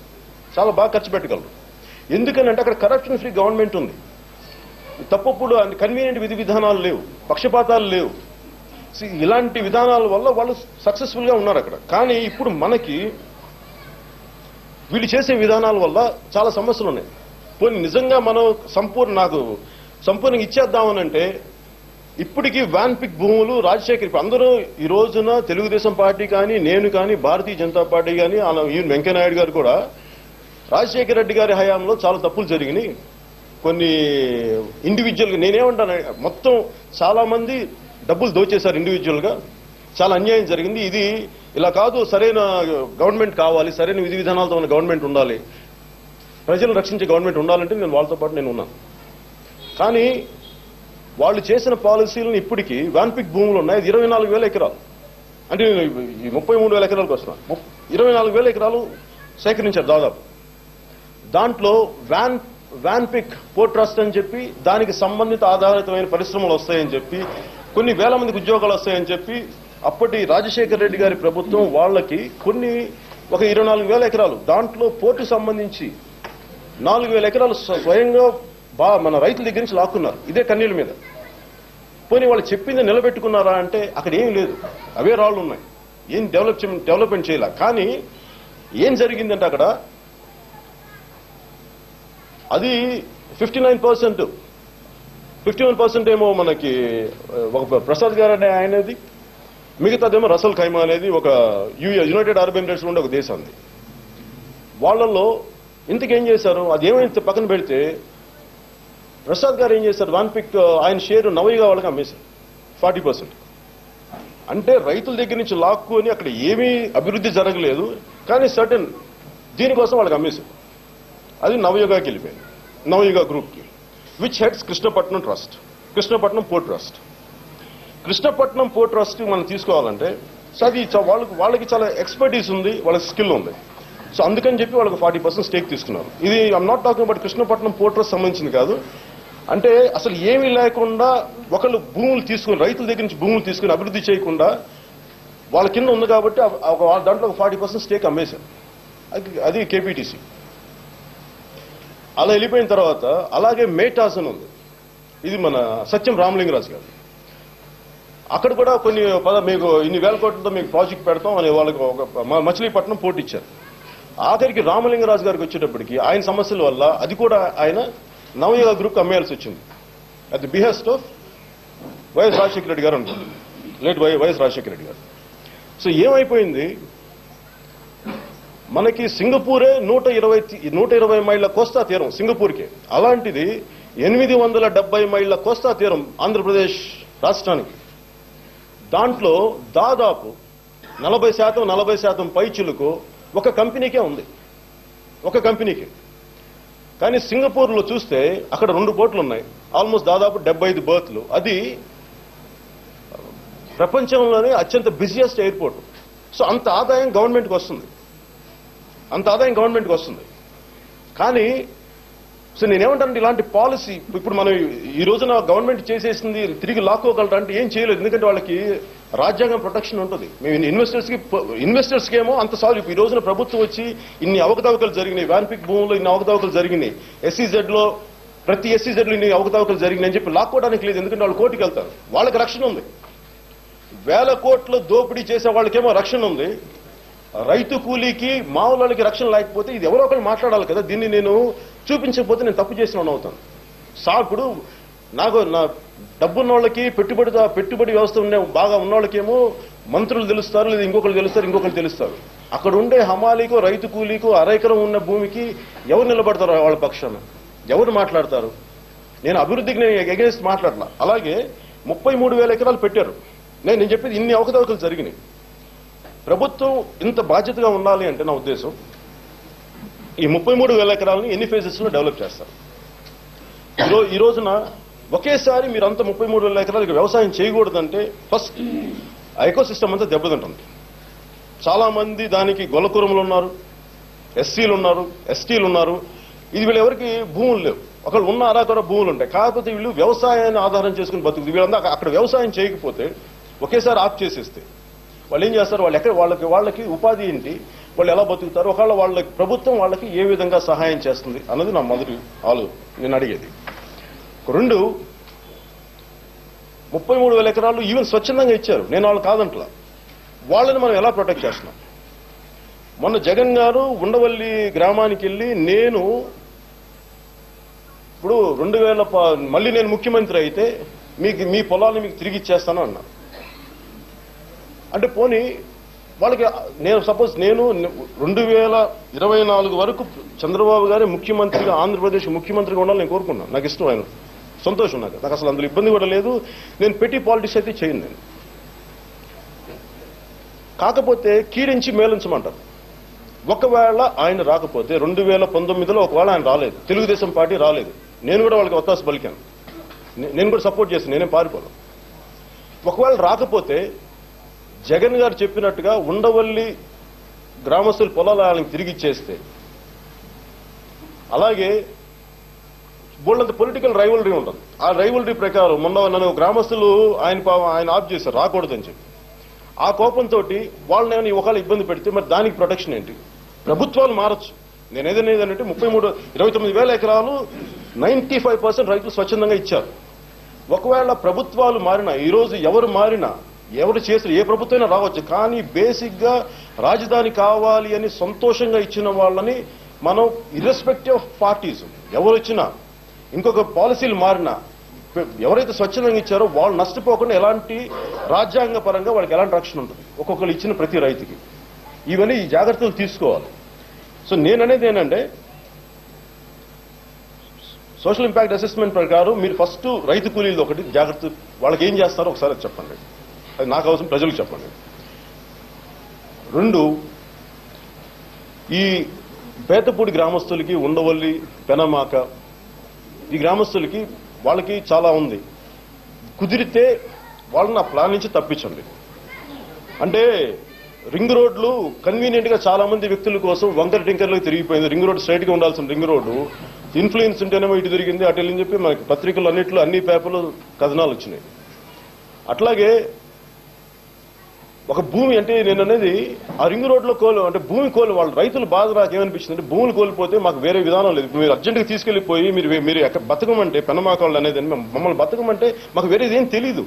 చాలా బాగా ఖర్చు పెట్టగలరు. ఎందుకనంటే అక్కడ కరప్షన్ ఫ్రీ గవర్నమెంట్ ఉంది. తప్పప్పుడు కన్వీనియంట్ విధి విధానాలు లేవు, పక్షపాతాలు లేవు. ఇలాంటి విధానాల వల్ల వాళ్ళు సక్సెస్ఫుల్ గా ఉన్నారు అక్కడ. కానీ ఇప్పుడు మనకి వీళ్ళు చేసే విధానాల వల్ల చాలా సమస్యలు ఉన్నాయి. పోనీ నిజంగా మనం నాకు సంపూర్ణంగా ఇచ్చేద్దామనంటే ఇప్పటికీ వ్యాన్ పిక్ భూములు రాజశేఖర్ అందరూ ఈ రోజున తెలుగుదేశం పార్టీ కానీ, నేను కానీ, భారతీయ జనతా పార్టీ కానీ, ఈవెన్ వెంకయ్యనాయుడు గారు కూడా రాజశేఖర రెడ్డి గారి హయాంలో చాలా తప్పులు జరిగినాయి. కొన్ని ఇండివిజువల్ గా నేనేమంటాను, మొత్తం చాలా మంది డబ్బులు దోచేశారు ఇండివిజువల్ గా, చాలా అన్యాయం జరిగింది. ఇది ఇలా కాదు, సరైన గవర్నమెంట్ కావాలి, సరైన విధి విధానాలతో ఉన్న గవర్నమెంట్ ఉండాలి, ప్రజలను రక్షించే గవర్నమెంట్ ఉండాలంటే నేను వాళ్ళతో పాటు నేను ఉన్నాను. కానీ వాళ్ళు చేసిన పాలసీలను ఇప్పటికీ వ్యాన్పిక్ భూములు ఉన్నాయి. 24,000 ఎకరాలు. అంటే నేను ఈ 33,000 ఎకరాలకు వస్తున్నాను. 24,000 ఎకరాలు సేకరించారు దాదాపు. దాంట్లో వ్యాన్పిక్ పోర్ట్ ట్రస్ట్ అని చెప్పి దానికి సంబంధిత ఆధారితమైన పరిశ్రమలు వస్తాయని చెప్పి, కొన్ని వేల మందికి ఉద్యోగాలు వస్తాయని చెప్పి అప్పటి రాజశేఖర రెడ్డి గారి ప్రభుత్వం వాళ్ళకి ఒక 24,000 ఎకరాలు, దాంట్లో పోర్టుకు సంబంధించి 4,000 ఎకరాలు స్వయంగా మన రైతుల దగ్గర నుంచి లాక్కున్నారు. ఇదే కన్నీళ్ళ మీద. పోనీ వాళ్ళు చెప్పింది నిలబెట్టుకున్నారా అంటే అక్కడ ఏం లేదు, అవే రాళ్ళు ఉన్నాయి, ఏం డెవలప్మెంట్ చేయాల. కానీ ఏం జరిగిందంటే అక్కడ అది 59%, 51% ఏమో మనకి ఒక ప్రసాద్ గారు అనే ఆయనది, మిగతాదేమో రసల్ ఖైమా అనేది ఒక యునైటెడ్ అరబ్ ఎమిరేట్స్ ఉండే ఒక దేశం ఉంది. వాళ్ళల్లో ఇంతకేం చేశారు, అది ఏమైతే పక్కన పెడితే ప్రసాద్ గారు ఏం చేశారు, ఆయన షేర్ నవయుగా వాళ్ళకి అమ్మేశారు 40%. అంటే రైతుల దగ్గర నుంచి లాక్కుని అక్కడ ఏమీ అభివృద్ధి జరగలేదు, కానీ సర్టన్ దీనికోసం వాళ్ళకి అమ్మేశారు. అది నవయుగాకి వెళ్ళిపోయింది, నవయుగ గ్రూప్కి, which heads Krishnapatnam trust, Krishnapatnam port trust. Krishnapatnam port trust మనం తీసుకోవాలంటే సో అది వాళ్ళకి చాలా ఎక్స్పర్టీస్ ఉంది, వాళ్ళకి స్కిల్ ఉంది. సో అందుకని చెప్పి వాళ్ళకి 40% స్టేక్ తీసుకున్నారు. ఇది I'm not talking about Krishnapatnam port trust సంబంధించింది కాదు. అంటే అసలు ఏమీ లేకుండా ఒకళ్ళు భూములు తీసుకుని, రైతుల దగ్గర నుంచి భూములు తీసుకుని అభివృద్ధి చేయకుండా వాళ్ళ కింద ఉంది కాబట్టి దాంట్లో 40% స్టేక్ అమ్మేశారు. అది కేపీటీసీ. అలా వెళ్ళిపోయిన తర్వాత అలాగే మేటాస్ అని ఉంది, ఇది మన సత్యం రామలింగరాజు గారు. అక్కడ కూడా కొన్ని మీకు ఇన్ని వేల కోట్లతో మీకు ప్రాజెక్ట్ పెడతాం అని వాళ్ళకి ఒక మచిలీపట్నం పోటీ ఇచ్చారు. ఆఖరికి రామలింగరాజు గారికి వచ్చేటప్పటికి ఆయన సమస్యల వల్ల అది కూడా ఆయన నవయుగ గ్రూప్ అమ్మేయాల్సి వచ్చింది. At the behest of YS Rajasekhara Reddy గారు అనుకోండి, లేట్ వైఎస్ రాజశేఖర రెడ్డి గారు. సో ఏమైపోయింది, మనకి సింగపూరే 120 మైళ్ళ కోస్తా తీరం సింగపూర్కే. అలాంటిది 870 మైళ్ళ కోస్తా తీరం ఆంధ్రప్రదేశ్ రాష్ట్రానికి. దాంట్లో దాదాపు 40% పైచిలకు ఒక కంపెనీకే ఉంది, ఒక కంపెనీకి. కానీ సింగపూర్లో చూస్తే అక్కడ 2 పోర్టులు ఉన్నాయి, ఆల్మోస్ట్ దాదాపు 75 బర్త్లు. అది ప్రపంచంలోనే అత్యంత బిజియెస్ట్ ఎయిర్పోర్ట్. సో అంత ఆదాయం గవర్నమెంట్కి వస్తుంది, కానీ సో నేనేమంటానంటే ఇలాంటి పాలసీ ఇప్పుడు మనం ఈ రోజున గవర్నమెంట్ చేసేసింది తిరిగి లాక్కోగలరా అంటే ఏం చేయలేదు. ఎందుకంటే వాళ్ళకి రాజ్యాంగం ప్రొటెక్షన్ ఉంటుంది. మేము ఇన్వెస్టర్స్కి ఏమో అంత సాల్వ్. ఈ రోజున ప్రభుత్వం వచ్చి ఇన్ని అవకతవకలు జరిగినాయి, వ్యాన్పిక్ భూముల్లో ఇన్ని అవకతవకలు జరిగినాయి, ఎస్సీజెడ్లో ప్రతి ఎస్సీజెడ్లో ఇన్ని అవకతవకలు జరిగినాయి అని చెప్పి లాక్కోవడానికి లేదు. ఎందుకంటే వాళ్ళు కోర్టుకి వెళ్తారు, వాళ్ళకి రక్షణ ఉంది. 1000 కోట్ల దోపిడీ చేసే వాళ్ళకేమో రక్షణ ఉంది, రైతు కూలీకి మామూలుకి రక్షణ లేకపోతే ఇది ఎవరో ఒకరు మాట్లాడాలి కదా. దీన్ని నేను చూపించకపోతే నేను తప్పు చేసిన అవుతాను. ఇప్పుడు నాకు నా డబ్బున్న వాళ్ళకి పెట్టుబడి వ్యవస్థ బాగా ఉన్న వాళ్ళకేమో మంత్రులు తెలుస్తారు, లేదా ఇంకొకరు తెలుస్తారు. అక్కడ ఉండే హమాలీకో రైతు కూలీకో అరెకరం ఉన్న భూమికి ఎవరు నిలబడతారు, వాళ్ళ పక్షాన ఎవరు మాట్లాడతారు? నేను అభివృద్ధికి నేను ఎగెన్స్ట్ మాట్లాడలా. అలాగే 33,000 ఎకరాలు పెట్టారు. నేను చెప్పేది ఇన్ని అవకతవకలు జరిగినాయి. ప్రభుత్వం ఇంత బాధ్యతగా ఉండాలి అంటే నా ఉద్దేశం ఈ 33,000 ఎకరాలను ఎన్ని ఫేజెస్లో డెవలప్ చేస్తారు. ఈ రోజున ఒకేసారి మీరు అంత 33,000 ఎకరాలకు వ్యవసాయం చేయకూడదంటే ఫస్ట్ ఎకోసిస్టమ్ అంతా దెబ్బతింటుంది. చాలా మంది దానికి గొల్లకురములు ఉన్నారు, ఎస్సీలు ఉన్నారు, ఎస్టీలు ఉన్నారు. ఇది వీళ్ళెవరికి భూములు లేవు, ఒకళ్ళు ఉన్న అరాకొర భూములు ఉంటాయి. కాకపోతే వీళ్ళు వ్యవసాయాన్ని ఆధారం చేసుకుని బతుకుతుంది. వీళ్ళంతా అక్కడ వ్యవసాయం చేయకపోతే ఒకేసారి ఆఫ్ చేసేస్తే వాళ్ళు ఏం చేస్తారు, వాళ్ళకి ఉపాధి ఏంటి, వాళ్ళు ఎలా బతుకుతారు, ఒకవేళ వాళ్ళకి ప్రభుత్వం వాళ్ళకి ఏ విధంగా సహాయం చేస్తుంది అన్నది నా మొదటి నేను అడిగేది. 2, 33,000 ఎకరాలు ఈవెన్ స్వచ్ఛందంగా ఇచ్చారు, నేను వాళ్ళు కాదంట్లా. వాళ్ళని మనం ఎలా ప్రొటెక్ట్ చేస్తున్నాం? మొన్న జగన్ గారు ఉండవల్లి గ్రామానికి వెళ్ళి నేను ఇప్పుడు 2000 మళ్ళీ నేను ముఖ్యమంత్రి అయితే మీ పొలాన్ని మీకు తిరిగి ఇచ్చేస్తాను అన్నారు. అంటే పోనీ వాళ్ళకి నేను 2024 వరకు చంద్రబాబు గారి ముఖ్యమంత్రిగా ఆంధ్రప్రదేశ్ ముఖ్యమంత్రిగా ఉండాలని నేను కోరుకున్నాను. నాకు ఇష్టం, ఆయన సంతోషం, నాకు అసలు అందులో ఇబ్బంది కూడా లేదు. నేను పెట్టి పాలిటిక్స్ అయితే చేయను నేను. కాకపోతే కీడించి మేలించమంటారు. ఒకవేళ ఆయన రాకపోతే 2019లో ఒకవేళ ఆయన రాలేదు, తెలుగుదేశం పార్టీ రాలేదు, నేను కూడా వాళ్ళకి ఒత్తాసు పలికాను, నేను కూడా సపోర్ట్ చేస్తాను, నేనేం పారిపోను. ఒకవేళ రాకపోతే జగన్ గారు చెప్పినట్టుగా ఉండవల్లి గ్రామస్తుల పొలాలు ఆయనకి తిరిగి ఇచ్చేస్తే, అలాగే బోళ్ళంత పొలిటికల్ రైవల్రీ ఉంటుంది. ఆ రైవల్రీ ప్రకారం మొన్న నన్ను గ్రామస్తులు ఆయన ఆఫ్ చేశారు రాకూడదని చెప్పి. ఆ కోపంతో వాళ్ళని ఏమైనా ఒకవేళ ఇబ్బంది పెడితే మరి దానికి ప్రొటెక్షన్ ఏంటి? ప్రభుత్వాలు మారచ్చు. నేను ఏదైనా 29,000 ఎకరాలు 95% రైతులు స్వచ్ఛందంగా ఇచ్చారు. ఒకవేళ ప్రభుత్వాలు మారినా, ఈరోజు ఎవరు మారినా, ఎవరు చేసిన ఏ ప్రభుత్వమైనా రావచ్చు, కానీ బేసిక్ గా రాజధాని కావాలి అని సంతోషంగా ఇచ్చిన వాళ్ళని మనం ఇర్రెస్పెక్టివ్ ఆఫ్ పార్టీస్ ఎవరు వచ్చినా, ఇంకొక పాలసీలు మారినా, ఎవరైతే స్వచ్ఛందంగా ఇచ్చారో వాళ్ళు నష్టపోకుండా ఎలాంటి రాజ్యాంగ పరంగా వాళ్ళకి ఎలాంటి రక్షణ ఉంటుంది ఒక్కొక్కరు ఇచ్చిన ప్రతి రైతుకి. ఇవన్నీ ఈ జాగ్రత్తలు తీసుకోవాలి. సో నేననేది ఏంటంటే సోషల్ ఇంపాక్ట్ అసెస్మెంట్ ప్రకారం మీరు ఫస్ట్ రైతు కూలీలు ఒకటి జాగ్రత్త, వాళ్ళకి ఏం చేస్తారో ఒకసారి చెప్పండి, అది నాకు అవసరం, ప్రజలకు చెప్పండి. 2, ఈ బేతపూడి గ్రామస్తులకి, ఉండవల్లి, పెనమాక ఈ గ్రామస్తులకి వాళ్ళకి చాలా ఉంది, కుదిరితే వాళ్ళని ఆ ప్లాన్ నుంచి తప్పించండి. అంటే రింగ్ రోడ్లు కన్వీనియంట్ గా చాలా మంది వ్యక్తుల కోసం వంకర టింకర్లకు తిరిగిపోయింది. రింగ్ రోడ్ స్ట్రైట్ గా ఉండాల్సిన రింగ్ రోడ్డు ఇన్ఫ్లుయెన్స్ ఉంటేనేమో ఇటు తిరిగింది, అటు వెళ్ళని చెప్పి మనకి పత్రికలు అన్నింటిలో అన్ని పేపర్లు కథనాలు వచ్చినాయి. అట్లాగే ఒక భూమి అంటే నేను అనేది ఆ రింగ్ రోడ్ లో అంటే భూమి వాళ్ళ రైతుల బాధ నాకు ఏమనిపించింది అంటే, భూములు కోల్పోతే మాకు వేరే విధానం లేదు. మీరు అర్జెంట్గా తీసుకెళ్లిపోయి మీరు ఎక్కడ బతకమంటే, పెనమాకాళ్ళు అనేది మమ్మల్ని బతకమంటే మాకు వేరేది ఏం తెలీదు.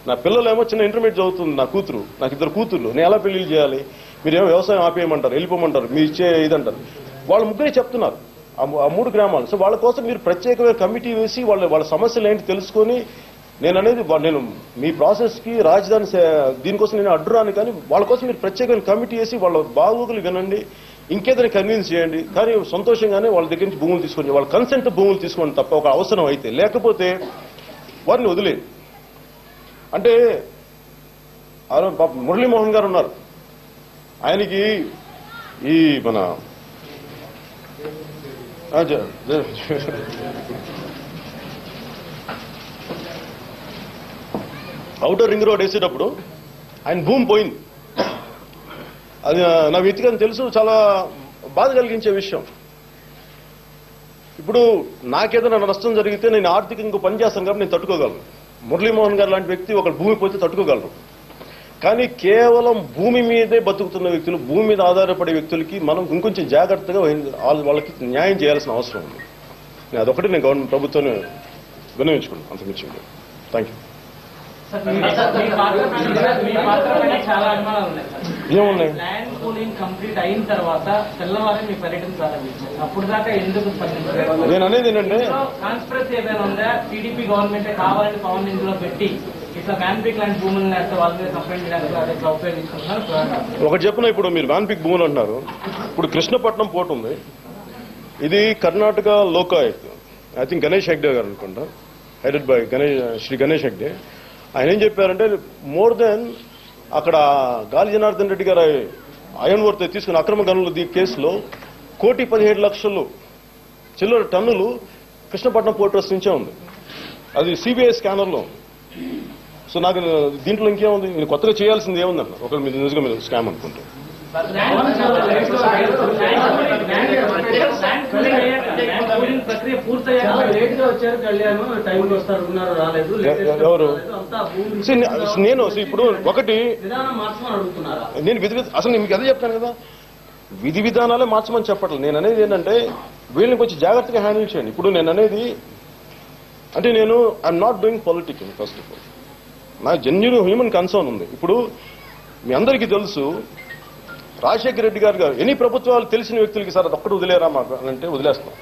నా పిల్లలేమో చిన్న ఇంటర్మీడియట్ చదువుతుంది, నా కూతురు, నాకు 2 కూతుర్లు, నేను ఎలా పెళ్లిళ్ళు చేయాలి, మీరేమో వ్యవసాయం ఆపేయమంటారు, వెళ్ళిపోమంటారు, మీరు ఇచ్చే ఇదంటారు. వాళ్ళు ముగ్గురే చెప్తున్నారు ఆ 3 గ్రామాలు. సో వాళ్ళ కోసం మీరు ప్రత్యేకమైన కమిటీ వేసి వాళ్ళ సమస్యలు ఏంటి తెలుసుకొని, నేను అనేది నేను మీ ప్రాసెస్ కి రాజధాని దీనికోసం నేను అడ్డురాను, కానీ వాళ్ళ కోసం మీరు ప్రత్యేకమైన కమిటీ వేసి వాళ్ళ బాగోగులు వినండి, ఇంకేదైనా కన్విన్స్ చేయండి. కానీ సంతోషంగానే వాళ్ళ దగ్గర నుంచి భూములు తీసుకోండి, వాళ్ళ కన్సెంట్ భూములు తీసుకోండి తప్ప, ఒక అవసరం అయితే. లేకపోతే వారిని వదిలేదు. అంటే మురళీమోహన్ గారు ఉన్నారు, ఆయనకి ఈ మన ఔటర్ రింగ్ రోడ్ వేసేటప్పుడు ఆయన భూమి పోయింది. అది నా వ్యక్తిగతం తెలుసు, చాలా బాధ కలిగించే విషయం. ఇప్పుడు నాకేదైనా నష్టం జరిగితే నేను ఆర్థికంగా పనిచేస్తాను కాబట్టి నేను తట్టుకోగలను. మురళీమోహన్ గారు లాంటి వ్యక్తి ఒక భూమి పోతే తట్టుకోగలరు. కానీ కేవలం భూమి మీదే బతుకుతున్న వ్యక్తులు, భూమి మీద ఆధారపడే వ్యక్తులకి మనం ఇంకొంచెం జాగ్రత్తగా వాళ్ళకి న్యాయం చేయాల్సిన అవసరం ఉంది. అదొకటి నేను గవర్నమెంట్ ప్రభుత్వాన్ని వినియోగించుకున్నాను, అంతమించింది. Thank you. ఏమున్నాయి? ల్యాండ్ పూలింగ్ కంప్లీట్ అయిన తర్వాత తెల్లవారి మీ పర్యటన ప్రారంభించారు. అప్పుడు దాకా ఎందుకు స్పందించారు? నేను అనేది ఏంటంటే కాన్స్పిరసీ ఏదైనా ఉందా? టీడీపీ గవర్నమెంట్ కావాలని పవన్ ఇందులో పెట్టి ఇట్లా వ్యాన్పిక్ లాంటి భూములను లేకపోతే వాళ్ళ మీద కంప్లైంట్ చేయడానికి అదే ఉపయోగించుకుంటున్నారు. ఒకటి చెప్పిన, ఇప్పుడు మీరు వ్యాన్పిక్ భూములు అంటున్నారు. ఇప్పుడు కృష్ణపట్నం పోర్ట్ ఉంది, ఇది కర్ణాటక లోకాయుక్త, ఐ థింక్ గణేష్ హెగ్డే గారు అనుకుంటా, హెడెడ్ బై శ్రీ గణేష్ హెగ్డే. ఆయన ఏం చెప్పారంటే, మోర్ దెన్ అక్కడ గాలి జనార్దన్ రెడ్డి గారు అయన్ వర్త్ తీసుకున్న అక్రమ గనుల కేసులో 1,17,00,000 చిల్లర టన్నులు కృష్ణపట్నం పోర్ట్ ట్రస్ట్ నుంచే ఉంది. అది సిబిఐ స్కానర్లో. సో నాకు దీంట్లో ఇంకేముంది, నేను కొత్తగా చేయాల్సింది ఏముందన్న, ఒకరు మీరు నిజంగా మీరు స్కామ్ అనుకుంటే. ఎవరు నేను ఇప్పుడు ఒకటి నేను అసలు మీకు అదే చెప్తాను కదా, విధి విధానాలే మార్చమని చెప్పట్లేదు. నేను అనేది ఏంటంటే వీళ్ళని కొంచెం జాగ్రత్తగా హ్యాండిల్ చేయండి. ఇప్పుడు నేను అనేది అంటే నేను I'm not doing politics. First of all నాకు జెన్యూన్ హ్యూమన్ కన్సర్న్ ఉంది. ఇప్పుడు మీ అందరికీ తెలుసు, రాజశేఖర రెడ్డి గారు ఎన్ని ప్రభుత్వాలు తెలిసిన వ్యక్తులకి సార్ అది ఒక్కటి వదిలేరా మాకు అంటే వదిలేస్తాం.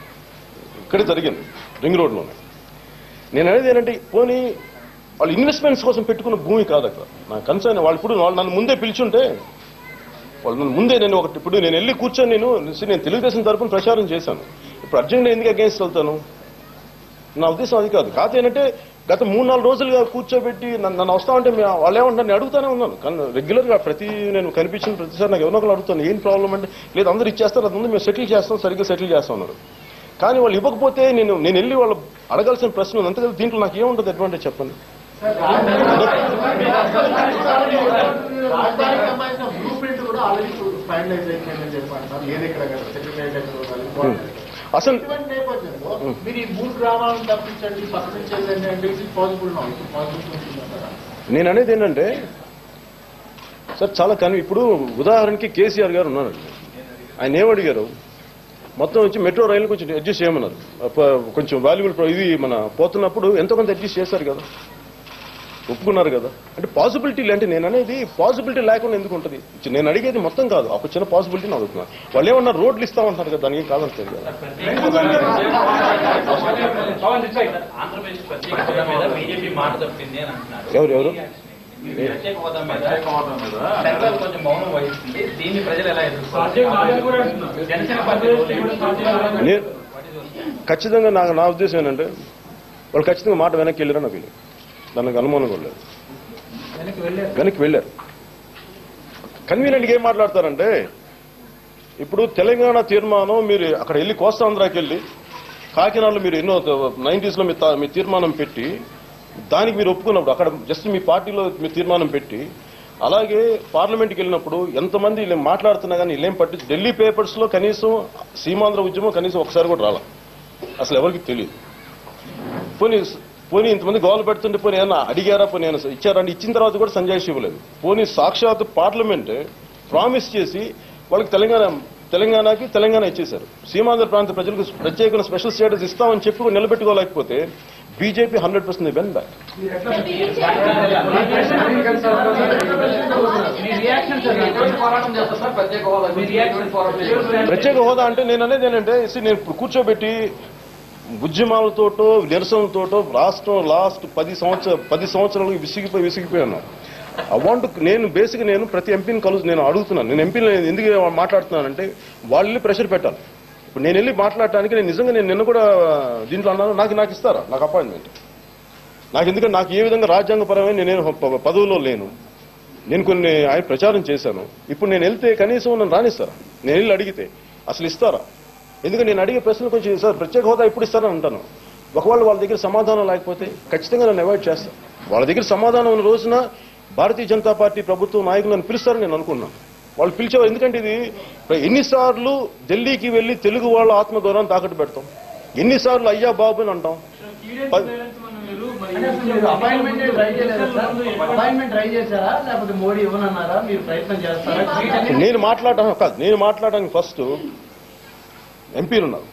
ఇక్కడే జరిగింది రింగ్ రోడ్లోనే. నేను అనేది ఏంటంటే, పోనీ వాళ్ళు ఇన్వెస్ట్మెంట్స్ కోసం పెట్టుకున్న భూమి కాదు అక్కడ నా కన్సర్న్. వాళ్ళు ఇప్పుడు నన్ను ముందే పిలిచుంటే, వాళ్ళు నన్ను ముందే నేను ఒకటి ఇప్పుడు నేను వెళ్ళి కూర్చొని నేను తెలుగుదేశం తరఫున ప్రచారం చేశాను. ఇప్పుడు అర్జెంట్గా ఎందుకు అగేన్స్ట్ వెళ్తాను? నా ఉద్దేశం అది కాదు. కాకపోతే ఏంటంటే గత 3-4 రోజులుగా కూర్చోబెట్టి నన్ను వస్తామంటే వాళ్ళు ఏమంటారు, నేను అడుగుతానే ఉన్నాను. కానీ రెగ్యులర్గా నేను కనిపించిన ప్రతిసారి నాకు ఎవరినొకరు అడుగుతాను, ఏం ప్రాబ్లం అంటే, లేదు అందరూ ఇచ్చేస్తారు, అది ముందు మేము సెటిల్ చేస్తాం, సరిగ్గా సెటిల్ చేస్తాం అన్నారు. కానీ వాళ్ళు ఇవ్వకపోతే నేను వెళ్ళి వాళ్ళు అడగాల్సిన ప్రశ్న ఉంది. అంతేకాదు దీంట్లో నాకు ఏముంటుంది అడ్వాంటేజ్ చెప్పండి. అసలు నేను అనేది ఏంటంటే సార్ చాలా ఇప్పుడు ఉదాహరణకి కేసీఆర్ గారు ఉన్నారండి. ఆయన ఏమడిగారు, మొత్తం వచ్చి మెట్రో రైలు కొంచెం అడ్జస్ట్ చేయమన్నారు. కొంచెం వాల్యుబుల్ ఇది మన పోతున్నప్పుడు ఎంతో కొంత అడ్జస్ట్ చేశారు కదా, ఒప్పుకున్నారు కదా. అంటే పాసిబిలిటీ అంటే నేను అనేది పాసిబిలిటీ లేకుండా ఎందుకు ఉంటుంది? నేను అడిగేది మొత్తం కాదు, ఒక చిన్న పాసిబిలిటీని అడుగుతున్నాను. వాళ్ళు ఏమన్నా రోడ్లు ఇస్తామంటారు కదా, దానికి కాదంటారు కదా. ఎవరెవరు ఖచ్చితంగా నా ఉద్దేశం ఏంటంటే వాళ్ళు ఖచ్చితంగా మాట వెనక్కి వెళ్ళారా నాకు తెలియదు, దానికి అనుమానం కూడా లేదు. వెనక్కి వెళ్ళారు. కన్వీనియంట్గా ఏం మాట్లాడతారంటే ఇప్పుడు తెలంగాణ తీర్మానం మీరు అక్కడ వెళ్ళి కోస్తాంధ్రాకి వెళ్ళి కాకినాడలో మీరు ఎన్నో 90s లో మీ తీర్మానం పెట్టి దానికి మీరు ఒప్పుకున్నప్పుడు అక్కడ జస్ట్ మీ పార్టీలో మీ తీర్మానం పెట్టి అలాగే పార్లమెంట్కి వెళ్ళినప్పుడు ఎంతమంది వీళ్ళు మాట్లాడుతున్నా కానీ వీళ్ళేం పట్టి ఢిల్లీ పేపర్స్ లో కనీసం సీమాంధ్ర ఉద్యమం కనీసం ఒకసారి కూడా రాలా, అసలు ఎవరికి తెలియదు. పోనీ ఇంతమంది గోలు పెడుతుంటే పోనీ ఏమన్నా అడిగారా, పోనీ ఏమైనా ఇచ్చారంటే ఇచ్చిన తర్వాత కూడా సంజాయిషి ఇవ్వలేదు. పోనీ సాక్షాత్ పార్లమెంట్ ప్రామిస్ చేసి వాళ్ళకి తెలంగాణకి తెలంగాణ ఇచ్చేశారు. సీమాంధ్ర ప్రాంత ప్రజలకు ప్రత్యేకమైన స్పెషల్ స్టేటస్ ఇస్తామని చెప్పి కూడా నిలబెట్టుకోలేకపోతే బీజేపీ 100% వెన్ బ్యాక్. ప్రత్యేక హోదా అంటే నేను అనేది ఏంటంటే నేను ఇప్పుడు కూర్చోబెట్టి ఉద్యమాలతోటో నిరసనలతోటో రాష్ట్రం లాస్ట్ 10 సంవత్సరాలకు విసిగిపోయాను. నేను ప్రతి ఎంపీని నేను అడుగుతున్నాను. నేను ఎంపీని ఎందుకు మాట్లాడుతున్నానంటే వాళ్ళు ప్రెషర్ పెట్టాలి. ఇప్పుడు నేను వెళ్ళి మాట్లాడటానికి నేను నిన్న కూడా దీంట్లో అన్నాను, నాకు ఇస్తారా నాకు అపాయింట్మెంట్? నాకు ఎందుకంటే నాకు ఏ విధంగా రాజ్యాంగపరమైన నేను పదవుల్లో లేను, నేను కొన్ని ఆయన ప్రచారం చేశాను. ఇప్పుడు నేను వెళ్తే కనీసం నన్ను రానిస్తారా? నేను వెళ్ళి అడిగితే అసలు ఇస్తారా? ఎందుకంటే నేను అడిగే ప్రశ్నలు కొంచెం సార్ ప్రత్యేక హోదా ఎప్పుడు ఇస్తారని అంటాను. ఒకవేళ వాళ్ళ దగ్గర సమాధానం లేకపోతే ఖచ్చితంగా నన్ను అవాయిడ్ చేస్తాను. వాళ్ళ దగ్గర సమాధానం ఉన్న రోజున భారతీయ జనతా పార్టీ ప్రభుత్వం నాయకులను పిలుస్తారని నేను అనుకున్నాను. వాళ్ళు పిలిచేవారు. ఎందుకంటే ఇది ఎన్నిసార్లు ఢిల్లీకి వెళ్లి తెలుగు వాళ్ళ ఆత్మగౌరవాన్ని తాకట్టు పెడతాం, ఎన్నిసార్లు అయ్యా బాబు అని అంటాం. నేను మాట్లాడడానికి ఫస్ట్ ఎంపీలు ఉన్నారు.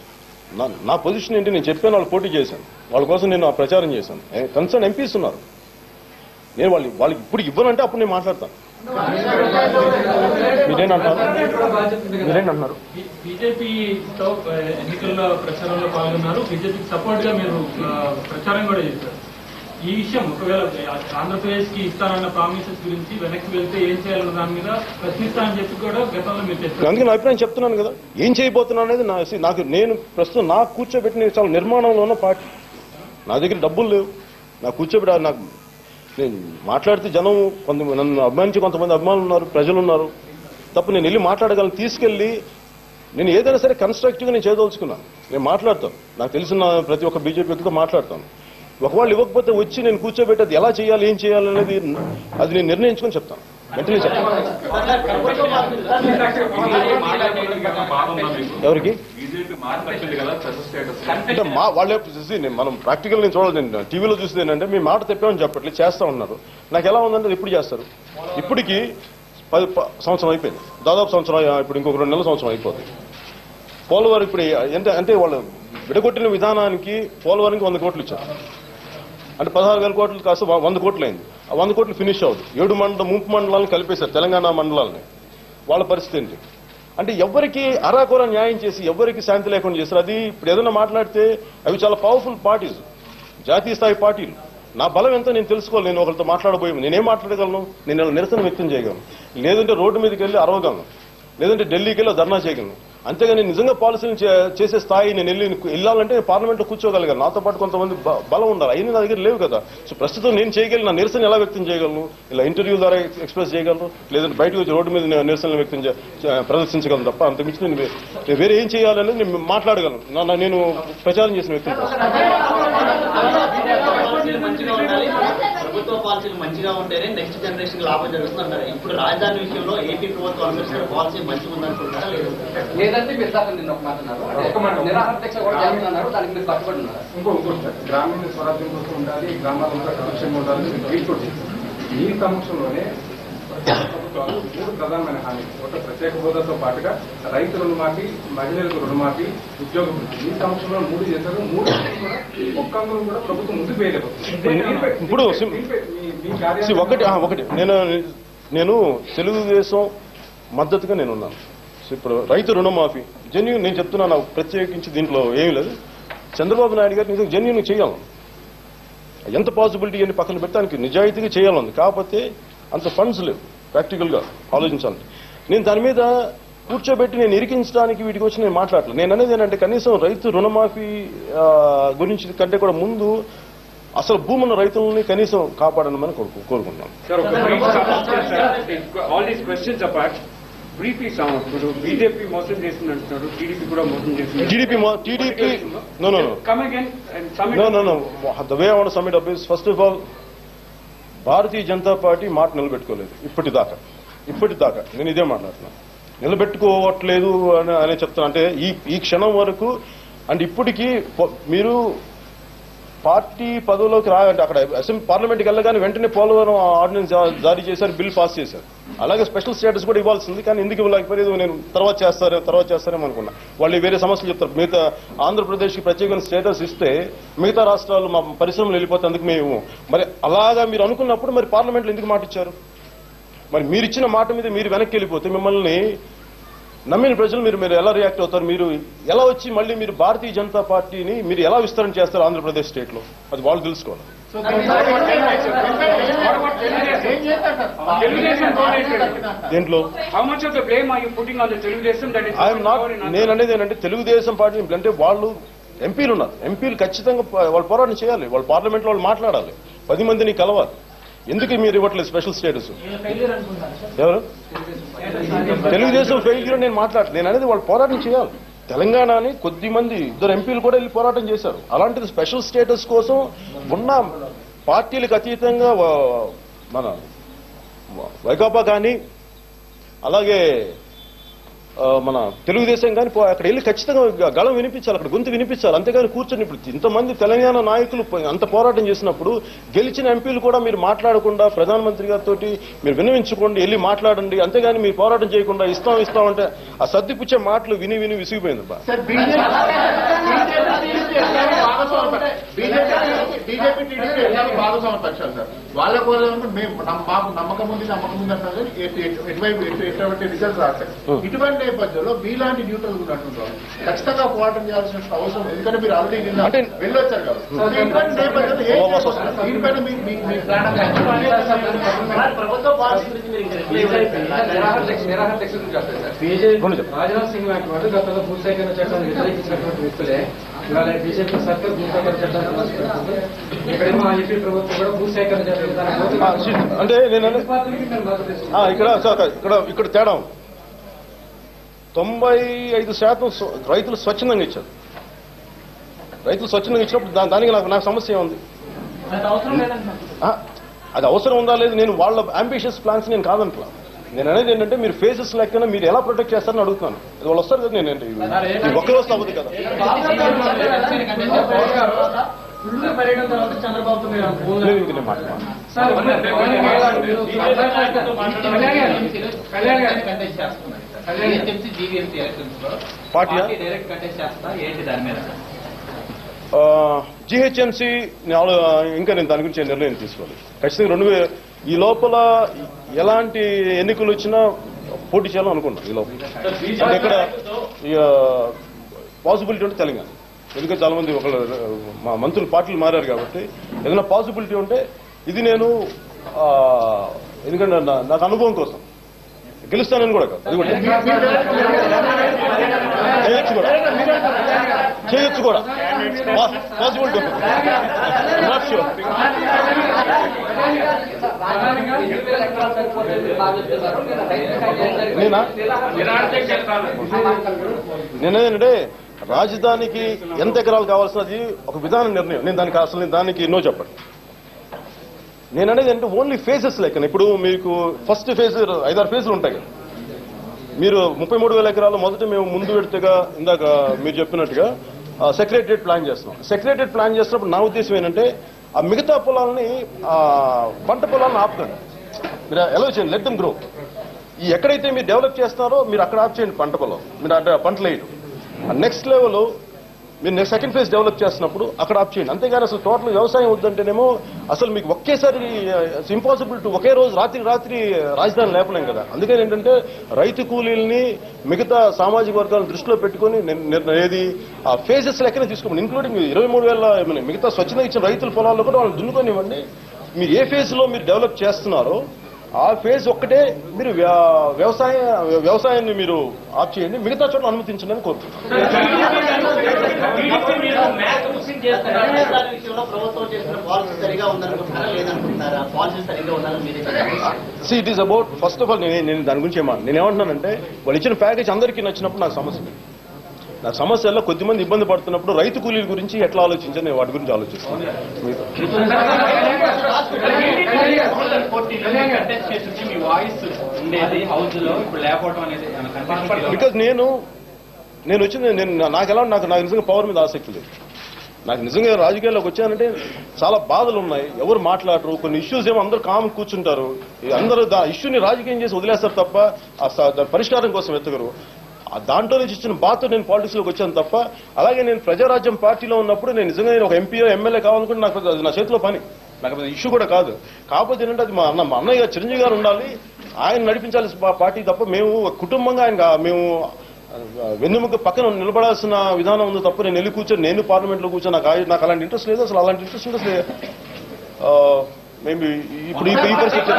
నా పొజిషన్ ఏంటి నేను చెప్పాను, వాళ్ళు పోటీ చేశాను, వాళ్ళ కోసం నేను ప్రచారం చేశాను. కన్సర్న్ ఎంపీస్ ఉన్నారు. నేను వాళ్ళకి ఇప్పుడు ఇవ్వనంటే అప్పుడు నేను మాట్లాడతాను. మీరేంటంటున్నారు? బీజేపీతో ఎన్నికల్లో ప్రచారంలో పాల్గొన్నారు, బీజేపీకి సపోర్ట్ గా మీరు ప్రచారం కూడా చేశారు. ఈ విషయం ఒకవేళ ఆంధ్రప్రదేశ్ కి ఇస్తానన్న ప్రామిసెస్ గురించి వెనక్కి వెళ్తే ఏం చేయాలన్న దాని మీద ప్రశ్నిస్తానని చెప్పి కూడా గతంలో మీరు చెప్పారు. అందుకే నా అభిప్రాయం చెప్తున్నాను కదా, ఏం చేయబోతున్నా అనేది నేను ప్రస్తుతం నాకు కూర్చోబెట్టిన చాలా నిర్మాణంలో ఉన్న పార్టీ. నా దగ్గర డబ్బులు లేవు, నాకు కూర్చోబెట్టి నాకు నేను మాట్లాడితే జనం నన్ను అభిమానించి కొంతమంది అభిమానులు ఉన్నారు, ప్రజలు ఉన్నారు. తప్ప నేను వెళ్ళి మాట్లాడగలను. తీసుకెళ్లి నేను ఏదైనా సరే కన్స్ట్రక్టివ్గా నేను చేయదలుచుకున్నాను. నేను మాట్లాడతాను, నాకు తెలిసిన ప్రతి ఒక్క బీజేపీ వ్యక్తితో మాట్లాడతాను. ఒకవేళ ఇవ్వకపోతే వచ్చి నేను కూర్చోబెట్టి అది ఎలా చేయాలి ఏం చేయాలి అనేది అది నేను నిర్ణయించుకొని చెప్తాను, వెంటనే చెప్తాను. ఎవరికి అంటే వాళ్ళే మనం ప్రాక్టికల్ నేను చూడాలి. నేను టీవీలో చూసేది ఏంటంటే మీ మాట తెప్పామని చెప్పట్లేదు, చేస్తా ఉన్నారు. నాకు ఎలా ఉందంటే ఎప్పుడు చేస్తారు? ఇప్పటికి 10 సంవత్సరం అయిపోయింది, దాదాపు సంవత్సరం. ఇప్పుడు ఇంకొక 2 నెలల సంవత్సరం అయిపోతుంది. పోలవరం ఇప్పుడు అంటే వాళ్ళు విడగొట్టిన విధానానికి పోలవరంకి 100 కోట్లు ఇచ్చారు. అంటే 16,000 కోట్లు కాస్త 100 కోట్లు అయింది. ఆ 100 కోట్లు ఫినిష్ అవుతుంది. 7 ముంపు మండలాలను కలిపేశారు, తెలంగాణ మండలాలని. వాళ్ళ పరిస్థితి ఏంటి అంటే ఎవరికి అరాకొర న్యాయం చేసి ఎవరికి శాంతి లేకుండా చేశారు. అది ఇప్పుడు ఏదైనా మాట్లాడితే అవి చాలా పవర్ఫుల్ పార్టీస్, జాతీయ స్థాయి పార్టీలు. నా బలం ఎంతో నేను తెలుసుకోవాలి. నేను ఒకరితో మాట్లాడబోయే నేనేం మాట్లాడగలను? నేను నిరసన వ్యక్తం చేయగలను, లేదంటే రోడ్డు మీదకి వెళ్ళి అరవగలను, లేదంటే ఢిల్లీకి వెళ్ళి ధర్నా చేయగలను. అంతేగాని నిజంగా పాలసీలు చేసే స్థాయి నేను వెళ్ళాలంటే పార్లమెంట్లో కూర్చోగలిగాను. నాతో పాటు కొంతమంది బలం ఉండాలి. అయినా నా దగ్గర లేవు కదా. సో ప్రస్తుతం నేను చేయగలను, నా నిరసన ఎలా వ్యక్తం చేయగలను? ఇలా ఇంటర్వ్యూ ద్వారా ఎక్స్ప్రెస్ చేయగలను, లేదంటే బయటకు వచ్చి రోడ్డు మీద నిరసన వ్యక్తం ప్రదర్శించగలను తప్ప అంతకుమించి నేను వేరే ఏం చేయాలనేది నేను మాట్లాడగలను. నేను ప్రచారం చేసిన వ్యక్తిని. ప్రభుత్వ పాలసీలు మంచిగా ఉంటేనే నెక్స్ట్ జనరేషన్ లాభం జరుగుతుందంటారు. ఇప్పుడు రాజధాని విషయంలో ఏపీ ప్రభుత్వం అంబేద్కర్ పాలసీ మంచిగా ఉందనుకుంటారా? లేదంటే మీరు దానికి మీరు కట్టుబడుతున్నారు. ఇంకోటి గ్రామీణ స్వరాజ్యం కోసం ఉండాలి, గ్రామాలంతా సుభిక్షంగా ఉండాలి. ఈ సమక్షంలోనే ప్రభుత్వాలు 3 ప్రధానమైన హామీలు. ఒక ప్రత్యేక హోదాతో పాటుగా రైతు రుణమాఫీ, మహిళలకు రుణమాఫీ, ఉద్యోగ వృద్ధి. ఈ సంవత్సరంలో 3 చేశారు. 3 కూడా ఒక్క అంగం కూడా ప్రభుత్వం ముందుకు వేయలేదు. ఇప్పుడు ఒకటి నేను తెలుగుదేశం మద్దతుగా నేనున్నాను. ఇప్పుడు రైతు రుణమాఫీ జెన్యూన్ నేను చెప్తున్నాను, ప్రత్యేకించి దీంట్లో ఏమీ లేదు. చంద్రబాబు నాయుడు గారు నిజంగా జెన్యూన్ చేయాలి. ఎంత పాసిబిలిటీ అని పక్కన పెట్టడానికి నిజాయితీగా చేయాలని, కాకపోతే అంత ఫండ్స్ లేవు ప్రాక్టికల్గా ఆలోచించాలి. నేను దాని మీద కూర్చోబెట్టి నేను ఇరికించడానికి వీటికి వచ్చి నేను మాట్లాడలేదు. నేను అనేది ఏంటంటే కనీసం రైతు రుణమాఫీ గురించి కంటే కూడా ముందు అసలు భూమున్న రైతులని కనీసం కాపాడనమని కోరుకుంటున్నాను. బీజేపీ మోసం చేసిందంటున్నారు, టీడీపీ కూడా మోసం చేసింది. The way I want to some it up is, first of all Bharatiya Janata party మాట నిలబెట్టుకోలేదు ఇప్పటిదాకా నేను ఇదే మాట్లాడుతున్నాను. నిలబెట్టుకోవట్లేదు అని చెప్తున్నా. అంటే ఈ క్షణం వరకు అంటే ఇప్పటికీ మీరు పార్టీ పదవిలోకి రాయంటే అక్కడ అసెంబ్లీ పార్లమెంట్కి వెళ్ళగానే వెంటనే పోలవరం ఆర్డినెన్స్ జారీ చేశారు, బిల్ పాస్ చేశారు. అలాగే స్పెషల్ స్టేటస్ కూడా ఇవ్వాల్సింది, కానీ ఎందుకు ఇవ్వలేకపోలేదు నేను తర్వాత చేస్తారేమో అనుకున్నా. వాళ్ళు వేరే సమస్యలు చెప్తారు. మిగతా ఆంధ్రప్రదేశ్కి ప్రత్యేకమైన స్టేటస్ ఇస్తే మిగతా రాష్ట్రాలు మా పరిశ్రమలు వెళ్ళిపోతే అందుకు మేము మరి అలాగా మీరు అనుకున్నప్పుడు మరి పార్లమెంట్లో ఎందుకు మాట ఇచ్చారు? మరి మీరు ఇచ్చిన మాట మీద మీరు వెనక్కి వెళ్ళిపోతే మిమ్మల్ని నమ్మిన ప్రజలు మీరు ఎలా రియాక్ట్ అవుతారు? మీరు ఎలా వచ్చి మళ్ళీ మీరు భారతీయ జనతా పార్టీని మీరు ఎలా విస్తరణ చేస్తారు ఆంధ్రప్రదేశ్ స్టేట్ లో? అది వాళ్ళు తెలుసుకోవాలి. దేంట్లో నేను అనేది ఏంటంటే తెలుగుదేశం పార్టీ అంటే వాళ్ళు ఎంపీలు ఉన్నారు. ఎంపీలు ఖచ్చితంగా వాళ్ళు పోరాటం చేయాలి. వాళ్ళు పార్లమెంట్ లో వాళ్ళు మాట్లాడాలి, 10 మందిని కలవాలి. ఎందుకు మీరు ఇవ్వట్లేదు స్పెషల్ స్టేటస్? ఎవరు తెలుగుదేశం ఫెయిల్యూర్ నేను మాట్లాడలేదు. నేను అనేది వాళ్ళు పోరాటం చేయాలి. తెలంగాణని కొద్ది మంది 2 ఎంపీలు కూడా వెళ్ళి పోరాటం చేశారు. అలాంటిది స్పెషల్ స్టేటస్ కోసం ఉన్న పార్టీలకు అతీతంగా మన వైకాపా కానీ అలాగే మన తెలుగుదేశం కానీ అక్కడ వెళ్ళి ఖచ్చితంగా గళం వినిపించాలి, అక్కడ గొంతు వినిపించాలి. అంతేగాని కూర్చొని ఇప్పుడు ఇంతమంది తెలంగాణ నాయకులు అంత పోరాటం చేసినప్పుడు గెలిచిన ఎంపీలు కూడా మీరు మాట్లాడకుండా ప్రధానమంత్రి గారితో మీరు వినవించుకోండి, వెళ్ళి మాట్లాడండి. అంతేగాని మీరు పోరాటం చేయకుండా ఇస్తాం అంటే ఆ సర్దిపుచ్చే మాటలు విని విసిగిపోయింది. వాళ్ళ కోసం మాకు నమ్మకం ఉంది అంటారు. ఎటువంటి రిజల్ట్ రావట్లేదు. ఇటువంటి నేపథ్యంలో మీలాంటి న్యూట్రల్ ఉన్నట్టుంటారు ఖచ్చితంగా పోరాటం చేయాల్సిన అవసరం, ఎందుకంటే మీరు ఆల్రెడీ వెళ్ళొచ్చారు కాబట్టి. ఇటువంటి నేపథ్యంలో దీనిపైన రాజ్నాథ్ సింగ్ లాంటి వాడు గతంలో భూసేకరణ చట్టాన్ని వ్యతిరేకించినటువంటి వ్యక్తులే ఇవాళ బీజేపీ సర్కార్ భూసేకరణ చట్టాన్ని ప్రవేశపెడుతుంది. ఇక్కడేమో ఏపీ ప్రభుత్వం కూడా భూసేకరణ చట్టం అంటే ఇక్కడ తేడా 95% రైతులు స్వచ్ఛందంగా ఇచ్చారు. రైతులు స్వచ్ఛందంగా ఇచ్చినప్పుడు దానికి నాకు సమస్య ఉంది. అది అవసరం ఉందా లేదు, నేను వాళ్ళ అంబిషియస్ ప్లాన్స్ నేను కాదంటా. నేను అనేది ఏంటంటే మీరు ఫేసెస్ లెక్కన మీరు ఎలా ప్రొటెక్ట్ చేస్తారని అడుగుతున్నాను. అది వాళ్ళు వస్తారు కదా, నేను ఒక్క రోజు అవ్వదు కదా. నేను మాట్లాడాను జిహెచ్ఎంసీ ఇంకా నేను దాని గురించి నిర్ణయం తీసుకోవాలి. ఖచ్చితంగా ఈ లోపల ఎలాంటి ఎన్నికలు వచ్చినా పోటీ చేయాలని అనుకుంటాను. ఈ లోపల అంటే ఇక్కడ పాసిబిలిటీ ఉంటే తెలంగాణ, ఎందుకంటే చాలా మంది మా మంత్రులు పార్టీలు మారారు కాబట్టి ఏదైనా పాసిబిలిటీ ఉంటే ఇది నేను ఎందుకంటే నాకు అనుభవం కోసం గెలుస్తానని కూడా కాదు, అది కూడా చేయొచ్చు కూడా పాసిబిలిటీ ఉంటుంది. Not sure. నేనేంటంటే రాజధానికి ఎంత ఎకరాలు కావాల్సినది ఒక విధాన నిర్ణయం. నేను దానికి ఎన్నో చెప్పండి. నేను అనేది అంటే ఓన్లీ ఫేజెస్ లెక్కన. ఇప్పుడు మీకు ఫస్ట్ ఫేజ్ 5-6 ఫేజ్లు ఉంటాయి కదా. మీరు 33,000 ఎకరాలు మొదట మేము ముందు పెడితేగా ఇందాక మీరు చెప్పినట్టుగా సెక్రటరియట్ ప్లాన్ చేస్తున్నాం. సెక్రటరియట్ ప్లాన్ చేస్తున్నప్పుడు నా ఉద్దేశం ఏంటంటే ఆ మిగతా పొలాలని పంట పొలాలను ఆపుతాడు. మీరు అలౌ చేయండి, లెట్ దెమ్ గ్రో. ఈ ఎక్కడైతే మీరు డెవలప్ చేస్తున్నారో మీరు అక్కడ ఆప్ చేయండి పంట పొలం, మీరు అక్కడ పంటలు వేయడం. నెక్స్ట్ లెవెల్ మీరు సెకండ్ ఫేజ్ డెవలప్ చేస్తున్నప్పుడు అక్కడ ఆప్ చేయండి. అంతేగాని అసలు టోటల్ వ్యవసాయం వద్దంటేనేమో అసలు మీకు ఒకేసారి ఇంపాసిబుల్ టు ఒకే రోజు రాత్రి రాజధాని లేపలేం కదా. అందుకని ఏంటంటే రైతు కూలీల్ని మిగతా సామాజిక వర్గాలను దృష్టిలో పెట్టుకుని ఏది ఆ ఫేజెస్ లెక్కనే తీసుకోండి, ఇంక్లూడింగ్ 23,000 మిగతా స్వచ్ఛంగా ఇచ్చిన రైతుల పొలాల్లో కూడా వాళ్ళు దున్నుకొనివ్వండి. మీరు ఏ ఫేజ్ లో మీరు డెవలప్ చేస్తున్నారో ఆ ఫేజ్ ఒక్కటే మీరు వ్యవసాయాన్ని మీరు ఆప్ చేయండి, మిగతా చోట్ల అనుమతించండి కోరుతున్నాను. It is about first of all నేను దాని గురించి నేనేమంటున్నానంటే వాళ్ళు ఇచ్చిన ప్యాకేజ్ అందరికీ నచ్చినప్పుడు నాకు సమస్య లేదు. నాకు సమస్యల్లో కొద్దిమంది ఇబ్బంది పడుతున్నప్పుడు రైతు కూలీల గురించి ఎట్లా ఆలోచించాను నేను వాటి గురించి ఆలోచిస్తాను. బికాజ్ నేను వచ్చింది నాకు నిజంగా పవర్ మీద ఆసక్తి లేదు. నాకు నిజంగా రాజకీయాల్లోకి వచ్చానంటే చాలా బాధలు ఉన్నాయి, ఎవరు మాట్లాడరు, కొన్ని ఇష్యూస్ ఏమో అందరూ కామ్ కూర్చుంటారు, అందరూ ఇష్యూని రాజకీయం చేసి వదిలేస్తారు తప్ప పరిష్కారం కోసం ఎత్తగరు. దాంట్లో నుంచి ఇచ్చిన బాధతో నేను పాలిటిక్స్ లోకి వచ్చాను తప్ప, అలాగే నేను ప్రజారాజ్యం పార్టీలో ఉన్నప్పుడు నేను నిజంగా నేను ఒక ఎంపీఓ ఎమ్మెల్యే కావాలనుకుంటే నాకు అది నా చేతిలో పని, నాకు అది ఇష్యూ కూడా కాదు. కాకపోతే ఏంటంటే అది మా అన్నయ్య చిరంజీవి గారు ఉండాలి, ఆయన నడిపించాలి పార్టీ తప్ప మేము కుటుంబంగా మేము వెన్నెముక పక్కన నిలబడాల్సిన విధానం ఉంది తప్ప నేను వెళ్ళి కూర్చొని నేను పార్లమెంట్ లో కూర్చొని నాకు అలాంటి ఇంట్రెస్ట్ లేదు. అసలు అలాంటి ఇంట్రెస్ట్ లేదు. మేము ఇప్పుడు ఈ పరిస్థితి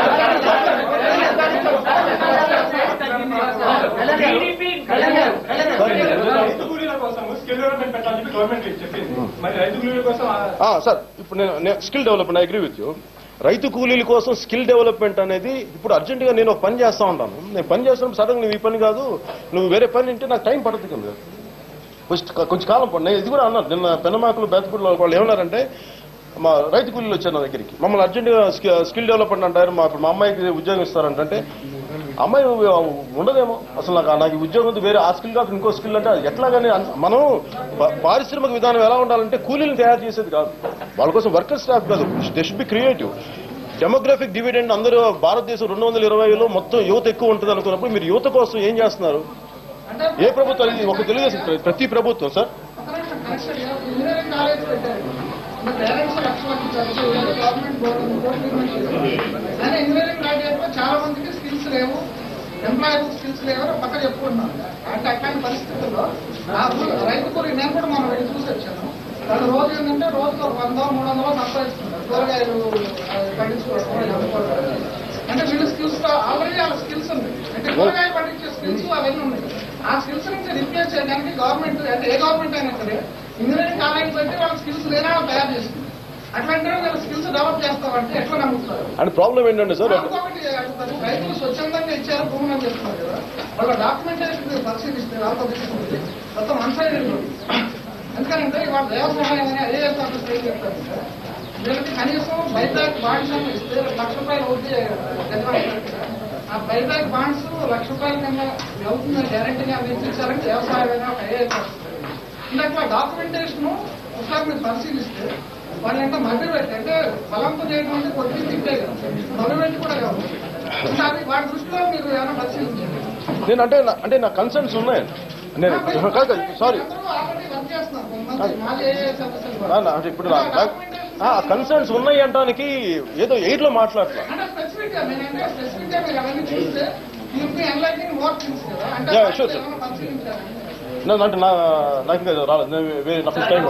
సార్ ఇప్పుడు నేను skill development I agree with you. రైతు కూలీల కోసం స్కిల్ డెవలప్మెంట్ అనేది ఇప్పుడు అర్జెంట్ గా నేను ఒక పని చేస్తా ఉంటాను, నేను పని చేస్తున్నప్పుడు సడన్ నువ్వు ఈ పని కాదు నువ్వు వేరే పని అంటే నాకు టైం పడుతుంది కదా, కొంచెం కాలం పడి. నేను ఇది కూడా అన్నాను నిన్న పెనమాకులు బేతపూడిలో వాళ్ళు ఏమన్నారంటే మా రైతు కూలీలు వచ్చారు నా దగ్గరికి, మమ్మల్ని అర్జెంటుగా స్కిల్ డెవలప్మెంట్ అంటారు, మా అమ్మాయికి ఉద్యోగం ఇస్తారంటే అమ్మాయి ఉండదేమో అసలు నాకు ఉద్యోగం వేరే ఆ స్కిల్ కాదు ఇంకో స్కిల్ అంటే ఎట్లాగానే మనం పారిశ్రామిక విధానం ఎలా ఉండాలంటే కూలీలను తయారు చేసేది కాదు, వాళ్ళ కోసం వర్కర్ స్టాఫ్ కాదు, they should be creative. Demographic dividend అందరూ భారతదేశం 220లో మొత్తం యువత ఎక్కువ ఉంటుంది అనుకున్నప్పుడు మీరు యువత కోసం ఏం చేస్తున్నారు? ఏ ప్రభుత్వం ఒక తెలుగుదేశం ప్రతి ప్రభుత్వం సార్ ఇంజనీరింగ్ గ్రాడ్యుయేట్ లో చాలా మందికి స్కిల్స్ లేవు, ఎంప్లాయబుల్ స్కిల్స్ లేవు పక్కన చెప్పుకుంటున్నాను. అంటే అట్లాంటి పరిస్థితుల్లో రైతు కూలి నేను కూడా మనం వెళ్ళి చూసి వచ్చాను. వాళ్ళు రోజు ఏంటంటే రోజుకు 100-300 సంపాదిస్తున్నారు కూరగాయలు పండించుకోవడం. అంటే వీళ్ళ స్కిల్స్ ఆల్రెడీ వాళ్ళ స్కిల్స్ ఉంది, అంటే కూరగాయలు పండించే స్కిల్స్ అవన్నీ ఉన్నాయి. ఆ స్కిల్స్ నుంచి రిప్లేస్ చేయడానికి గవర్నమెంట్ అంటే ఏ గవర్నమెంట్ అయినా సరే ఇంజనీరింగ్ కాలేజ్ పెట్టి వాళ్ళ స్కిల్స్ లేనా తయారు చేస్తుంది. అట్లాంటి వాళ్ళ స్కిల్స్ డెవలప్ చేస్తామంటే ఎట్లా నమ్ముతారు? అండ్ ప్రాబ్లం ఏంటంటే సార్ రైతులు స్వచ్ఛందంగా ఇచ్చారు భూములు అని చెప్తున్నారు కదా, వాళ్ళ డాక్యుమెంటేషన్ పరిశీలిస్తే వాళ్ళతో తీసుకుంటే మొత్తం అన్సైడ్. ఎందుకంటే వాళ్ళ వ్యవసాయం అని ఐఏఎస్ ఆఫీసర్ ఏం చెప్తారు సార్, వీళ్ళకి కనీసం బైబ్యాక్ బాండ్స్ అని ఇస్తే ₹1,00,000 వడ్డీ ఆ బైబ్యాక్ బాండ్స్ ₹1,00,000 కన్నా అవుతుందని గ్యారంటీగా అందించాలంటే వ్యవసాయమైనా ఒక ఐఏఎస్ ఆఫీసర్. ఇందాక డాక్యుమెంటేషన్ ఒకసారి మీరు పరిశీలిస్తే వాళ్ళంతా మధ్య పెట్టి అంటే బలంతో చేయడం అంటే కొద్దిగా తింటే కదా, మొదలుపెట్టి కూడా కాదు. వాటి దృష్టిలో మీరు ఏమైనా పరిశీలించారు? నేను అంటే నా కన్సర్న్స్ ఉన్నాయి. నేను సారీ అంటే ఇప్పుడు కన్సర్న్స్ ఉన్నాయి అంటానికి ఏదో ఎయిట్ లో మాట్లాడతా. అంటే నాకు ఇంకా రాలేదు, టైం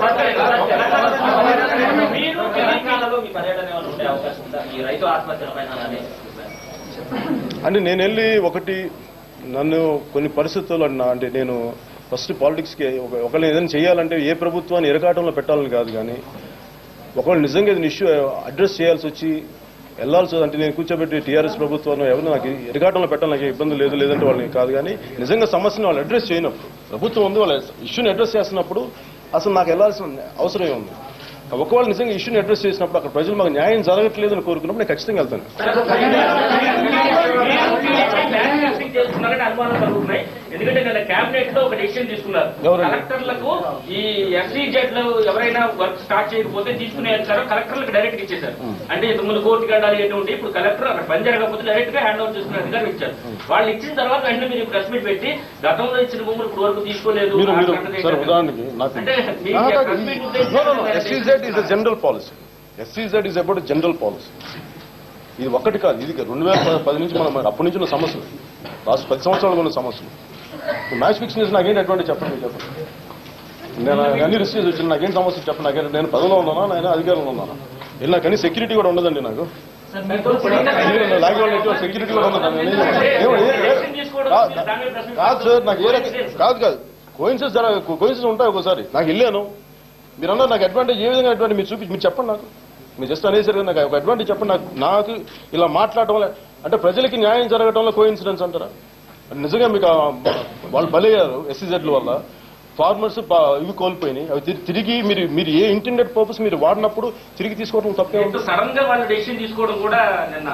అంటే నేను వెళ్ళి నన్ను కొన్ని పరిస్థితుల్లో అంటే నేను ఫస్ట్ పాలిటిక్స్కి ఒకళ్ళు ఏదైనా చేయాలంటే ఏ ప్రభుత్వాన్ని ఎరకాటంలో పెట్టాలని కాదు, కానీ ఒకవేళ నిజంగా ఏదైనా ఇష్యూ అడ్రస్ చేయాల్సి వచ్చి వెళ్లాల్సి అంటే నేను కూర్చోబెట్టి టీఆర్ఎస్ ప్రభుత్వాన్ని ఎవరు నాకు ఎరకాటంలో పెట్టాలి, నాకు ఇబ్బంది లేదు లేదంటే వాళ్ళని కాదు, కానీ నిజంగా సమస్యను వాళ్ళు అడ్రస్ చేయనప్పుడు ప్రభుత్వం ఉంది వాళ్ళ ఇష్యూని అడ్రస్ చేస్తున్నప్పుడు అసలు నాకు వెళ్లాల్సిన అవసరం ఉంది. ఒకవేళ నిజంగా ఇష్యూని అడ్రస్ చేసినప్పుడు అక్కడ ప్రజలు మాకు న్యాయం జరగట్లేదని కోరుకున్నప్పుడు నేను ఖచ్చితంగా వెళ్తాను. ఎందుకంటే నిన్న కేబినెట్ లో ఒక డెసిషన్ తీసుకున్నారు. ఎవరండి? కలెక్టర్లకు ఈ ఎస్సీజెడ్ లో ఎవరైనా వర్క్ స్టార్ట్ చేయకపోతే తీసుకునే అధికారం కలెక్టర్లకు డైరెక్ట్ ఇచ్చేశారు. అంటే ఇంతకుముందు కోర్టుకి వెళ్ళాలి ఎటువంటి ఇప్పుడు కలెక్టర్ అక్కడ పని జరగకపోతే డైరెక్ట్ గా హ్యాండ్ ఓవర్ చేసుకునే అధికారం ఇచ్చారు. వాళ్ళు ఇచ్చిన తర్వాత వెంటనే మీరు ప్రెస్ మీట్ పెట్టి గతంలో ఇచ్చిన భూములు ఇప్పుడు వరకు తీసుకోలేదు ఉదాహరణకి అంటే SEZ is a general policy. SEZ is about a general policy. ఇది ఒక్కటి కాదు, ఇది 2010 నుంచి మనం అప్పటి నుంచి ఉన్న సమస్యలు, లాస్ట్ 10 సంవత్సరాలు ఉన్న సమస్యలు. మ్యాచ్ ఫిక్షన్ నాకేంటి అటువంటి చెప్పండి. నేను అన్ని రిసీవ్ వచ్చిన నాకేం సమస్య చెప్పండి. నాకేంటి నేను పదవిలో ఉన్నానా, నేను అధికారంలో ఉన్నానా? వెళ్ళి నాకు అన్ని సెక్యూరిటీ కూడా ఉండదండి. నాకు సెక్యూరిటీ కూడా ఉండదండి. కాదు సార్, నాకు కాదు కోయిన్సిడెన్స్ ఉంటాయి ఒకసారి. నాకు వెళ్ళాను, మీరు అన్నారు నాకు అడ్వాంటేజ్ ఏ విధంగా అడ్వాంటేజ్ మీరు చెప్పండి. నాకు మీరు జస్ట్ అనేసరి నాకు ఒక అడ్వాంటేజ్ చెప్పండి. నాకు ఇలా మాట్లాడటం వల్ల అంటే ప్రజలకి న్యాయం జరగడంలో కోయిన్సిడెన్స్ అంటారా? నిజంగా మీకు వాళ్ళు బలయ్యారు SEZ వల్ల, ఫార్మర్స్ ఇవి కోల్పోయినాయి. అవి తిరిగి మీరు ఏ ఇంటెండెడ్ పర్పస్ మీరు వాడినప్పుడు తిరిగి తీసుకోవడం తప్పే. సడన్ గా వాళ్ళు డెసిషన్ తీసుకోవడం కూడా నిన్న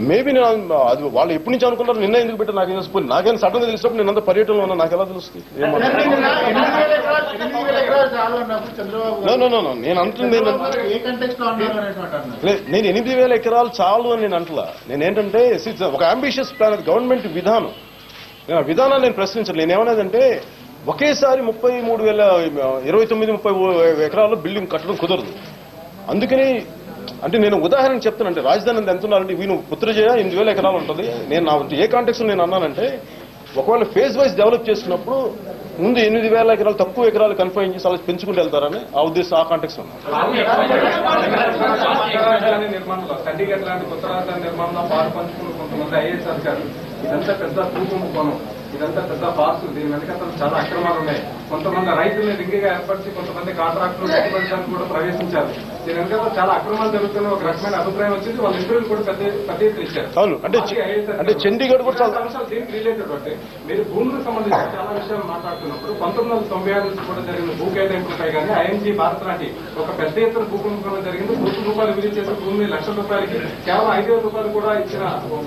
మేబీ నేను అది వాళ్ళు ఎప్పటి నుంచి అనుకున్నారు, నిన్న ఎందుకు పెట్టారు నాకు తెలిసిపోయింది. నాకేం సడన్ గా తెలిసినప్పుడు నేను అంత పర్యటనలో ఉన్నా, నాకు ఎలా తెలుస్తుంది? నేను అంటుంది నేను 8,000 ఎకరాలు చాలు అని నేను అంటలా. నేనేంటంటే ఒక అంబిషియస్ ప్లాన్, గవర్నమెంట్ విధానం, నేను ఆ విధానాన్ని నేను ప్రశ్నించను. నేనేమనేదంటే ఒకేసారి 29-30 ఎకరాల్లో బిల్డింగ్ కట్టడం కుదరదు. అందుకని అంటే నేను ఉదాహరణ చెప్తానంటే రాజధాని ఎంత ఉన్నారంటే వీళ్ళు పుత్రజయ 8,000 ఎకరాలు ఉంటుంది. నేను ఏ కాంటెక్స్ నేను అన్నానంటే ఒకవేళ ఫేజ్ వైజ్ డెవలప్ చేసుకున్నప్పుడు ముందు 8,000 ఎకరాలు తక్కువ ఎకరాలు కన్ఫైన్ చేసి అలా పెంచుకుంటూ వెళ్తారని ఆ ఉద్దేశం, ఆ కాంటెక్స్ ఉన్నాను. నిర్మాణంలో చండీగఢ్ లాంటి కొత్త రాజధాని నిర్మాణంలో పాలు పంచుకున్న కొంతమంది IAS అధికారులు ఇదంతా పెద్ద భూకుంభకోణం, ఇదంతా పెద్ద పార్సు, దీని వెనక చాలా అక్రమాలు ఉన్నాయి. కొంతమంది రైతుల్ని రింగిగా ఏర్పరిచి కొంతమంది కాంట్రాక్టులు పెట్టుబడిదారులు కూడా ప్రవేశించారు. దీని వెనక చాలా అక్రమాలు జరుగుతున్న ఒక రకమైన అభిప్రాయం వచ్చింది. వాళ్ళ ఇంటర్వ్యూలు కూడా పెద్ద ఎత్తున ఇచ్చారు. అవును, అంటే చండీగఢ్ కూడా చాలా అంశాలు దీనికి రిలేటెడ్ బట్టి మీరు భూములకు సంబంధించి చాలా విషయాలు మాట్లాడుతున్నప్పుడు 1996 నుంచి కూడా జరిగిన భూ కేటాయింపులపై కానీ ING భారత్ లాంటి ఒక పెద్ద ఎత్తున భూకుంభకోణం జరిగింది. ₹1,00,000 విలువ చేసే భూమిని ₹1,00,000కి కేవలం ₹5,000 కూడా ఇచ్చిన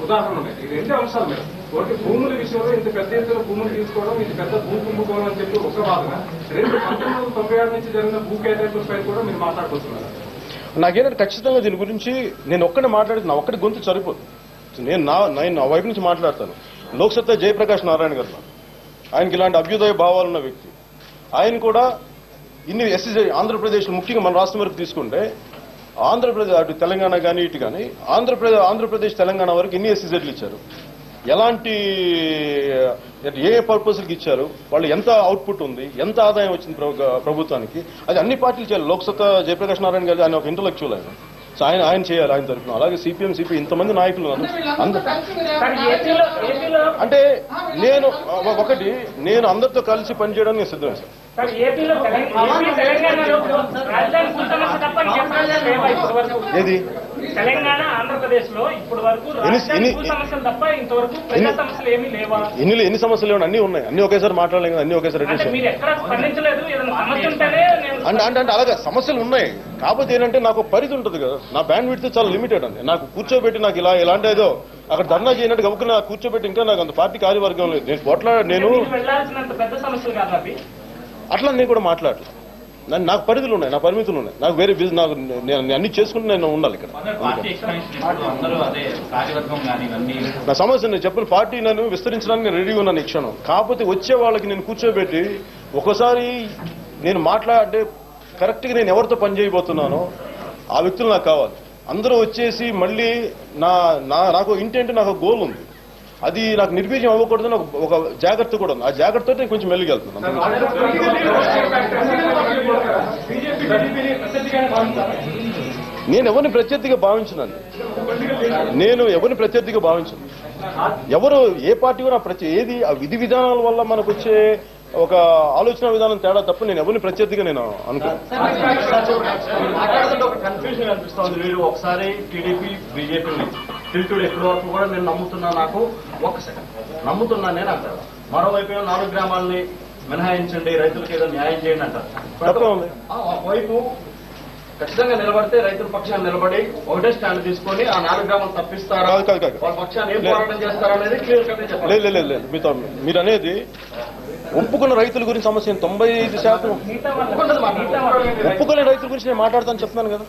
ఉదాహరణ ఉన్నాయి. ఈ రెండు అంశాలు మీరు ఒకటి భూముల విషయంలో ఇంత పెద్ద ఎత్తున భూములు తీసుకోవడం, ఇది పెద్ద భూ కుంభకోణం అని చెప్పి ఒక వాదన. రెండు 1996 నుంచి జరిగిన భూ కేటాయింపులపై కూడా మీరు మాట్లాడుకుంటున్నారు. నాకేంటంటే ఖచ్చితంగా దీని గురించి నేను ఒక్కడే మాట్లాడితే నా ఒక్కటి గొంతు సరిపోదు. నేను నా వైపు నుంచి మాట్లాడతాను. లోక్సత్తా జయప్రకాష్ నారాయణ గారు, ఆయనకి ఇలాంటి అభ్యుదయ భావాలున్న వ్యక్తి. ఆయన కూడా ఇన్ని SEZ ఆంధ్రప్రదేశ్ ముఖ్యంగా మన రాష్ట్రం వరకు తీసుకుంటే ఆంధ్రప్రదేశ్ అటు తెలంగాణ కానీ ఇటు కానీ ఆంధ్రప్రదేశ్ తెలంగాణ వరకు ఎన్ని SEZలు ఇచ్చారు, ఎలాంటి ఏ పర్పస్కి ఇచ్చారు, వాళ్ళు ఎంత అవుట్పుట్ ఉంది, ఎంత ఆదాయం వచ్చింది ప్రభుత్వానికి, అది అన్ని పార్టీలు చేయాలి. లోక్సత్తా జయప్రకాష్ నారాయణ గారు ఆయన ఒక ఇంటలెక్చువల్ ఆయన, సో ఆయన చేయాలి ఆయన తరఫున. అలాగే CPM ఇంతమంది నాయకులు అంటే నేను అందరితో కలిసి పనిచేయడానికి నేను సిద్ధమే సార్. ఏది తెలంగాణ ఆంధ్రప్రదేశ్ లో ఇప్పటి వరకు సమస్యలు తప్ప ఇంతవరకు ప్రజా సమస్యలు ఏమీ లేవా? ఎన్ని సమస్యలు లేవు, అన్ని ఉన్నాయి. అన్ని ఒకేసారి మాట్లాడలేం కదా, అన్ని ఒకేసారి మీరు ఎక్కడ స్పందించలేదు. సమస్య ఉంటేనే అంటే అలాగే సమస్యలు ఉన్నాయి. కాకపోతే ఏంటంటే నాకు పరిధి ఉంటుంది కదా, నా బ్యాండ్ విడ్త్ చాలా లిమిటెడ్ అండి. నాకు కూర్చోబెట్టి నాకు ఇలాంటి ఏదో అక్కడ ధర్నా చేయనట్టు గబుకుని నాకు కూర్చోబెట్టి ఇంకా నాకు అంత పార్టీ కార్యవర్గం లేదు. నేను వెళ్లాల్సినంత పెద్ద సమస్యలు కాదు అవి. అట్లా నేను కూడా మాట్లాడలేదు. నాకు పరిధులు ఉన్నాయి, నా పరిమితులు ఉన్నాయి. నాకు వేరే నేను అన్ని చేసుకుంటూ నేను ఉండాలి ఇక్కడ. నా సమస్య నేను చెప్పిన పార్టీ నన్ను విస్తరించడానికి నేను రెడీగా ఉన్నాను ఈ క్షణం. కాకపోతే వచ్చే వాళ్ళకి నేను కూర్చోబెట్టి ఒకసారి నేను మాట్లాడే కరెక్ట్గా నేను ఎవరితో పని చేయబోతున్నానో ఆ వ్యక్తులు నాకు కావాలి. అందరూ వచ్చేసి మళ్ళీ నాకు ఇంటెంట్, నాకు గోల్ ఉంది, అది నాకు నిర్వీర్యం అవ్వకూడదని ఒక జాగ్రత్త కూడా ఉంది. ఆ జాగ్రత్తతో నేను కొంచెం మెల్లిగా వెళ్తున్నాను. నేను ఎవరిని ప్రత్యర్థిగా భావించనండి. ఎవరు ఏ పార్టీ కూడా ఏది ఆ విధి విధానాల వల్ల మనకు వచ్చే ఒక ఆలోచన విధానం తేడా తప్ప నేను ఎవరిని ప్రత్యర్థిగా నేను అనుకోను. కన్ఫ్యూజన్ అనిపిస్తుంది. మీరు ఒకసారి టీడీపీ బీజేపీని టిల్టుడు ఎక్కడి వరకు కూడా నేను నమ్ముతున్నా, నాకు ఒక్క సెకండ్ నమ్ముతున్నా నేను అంటారు. మరోవైపు 4 గ్రామాలని మినహాయించండి, రైతులకు ఏదో న్యాయం చేయండి అంటారు. ఒకవైపు ఖచ్చితంగా నిలబడితే రైతుల పక్షాన్ని నిలబడి ఒకటే స్టాండ్ తీసుకొని ఆ 4 గ్రామాలు తప్పిస్తారా వాళ్ళ పక్షాన్ని ఏం పోరాటం చేస్తారనేది క్లియర్ కట్ చెప్పాలి. లేదు మీతో మీరు అనేది ఒప్పుకున్న రైతుల గురించి సమస్య 95% ఒప్పుకునే రైతుల గురించి నేను మాట్లాడతాను చెప్తున్నాను కదా.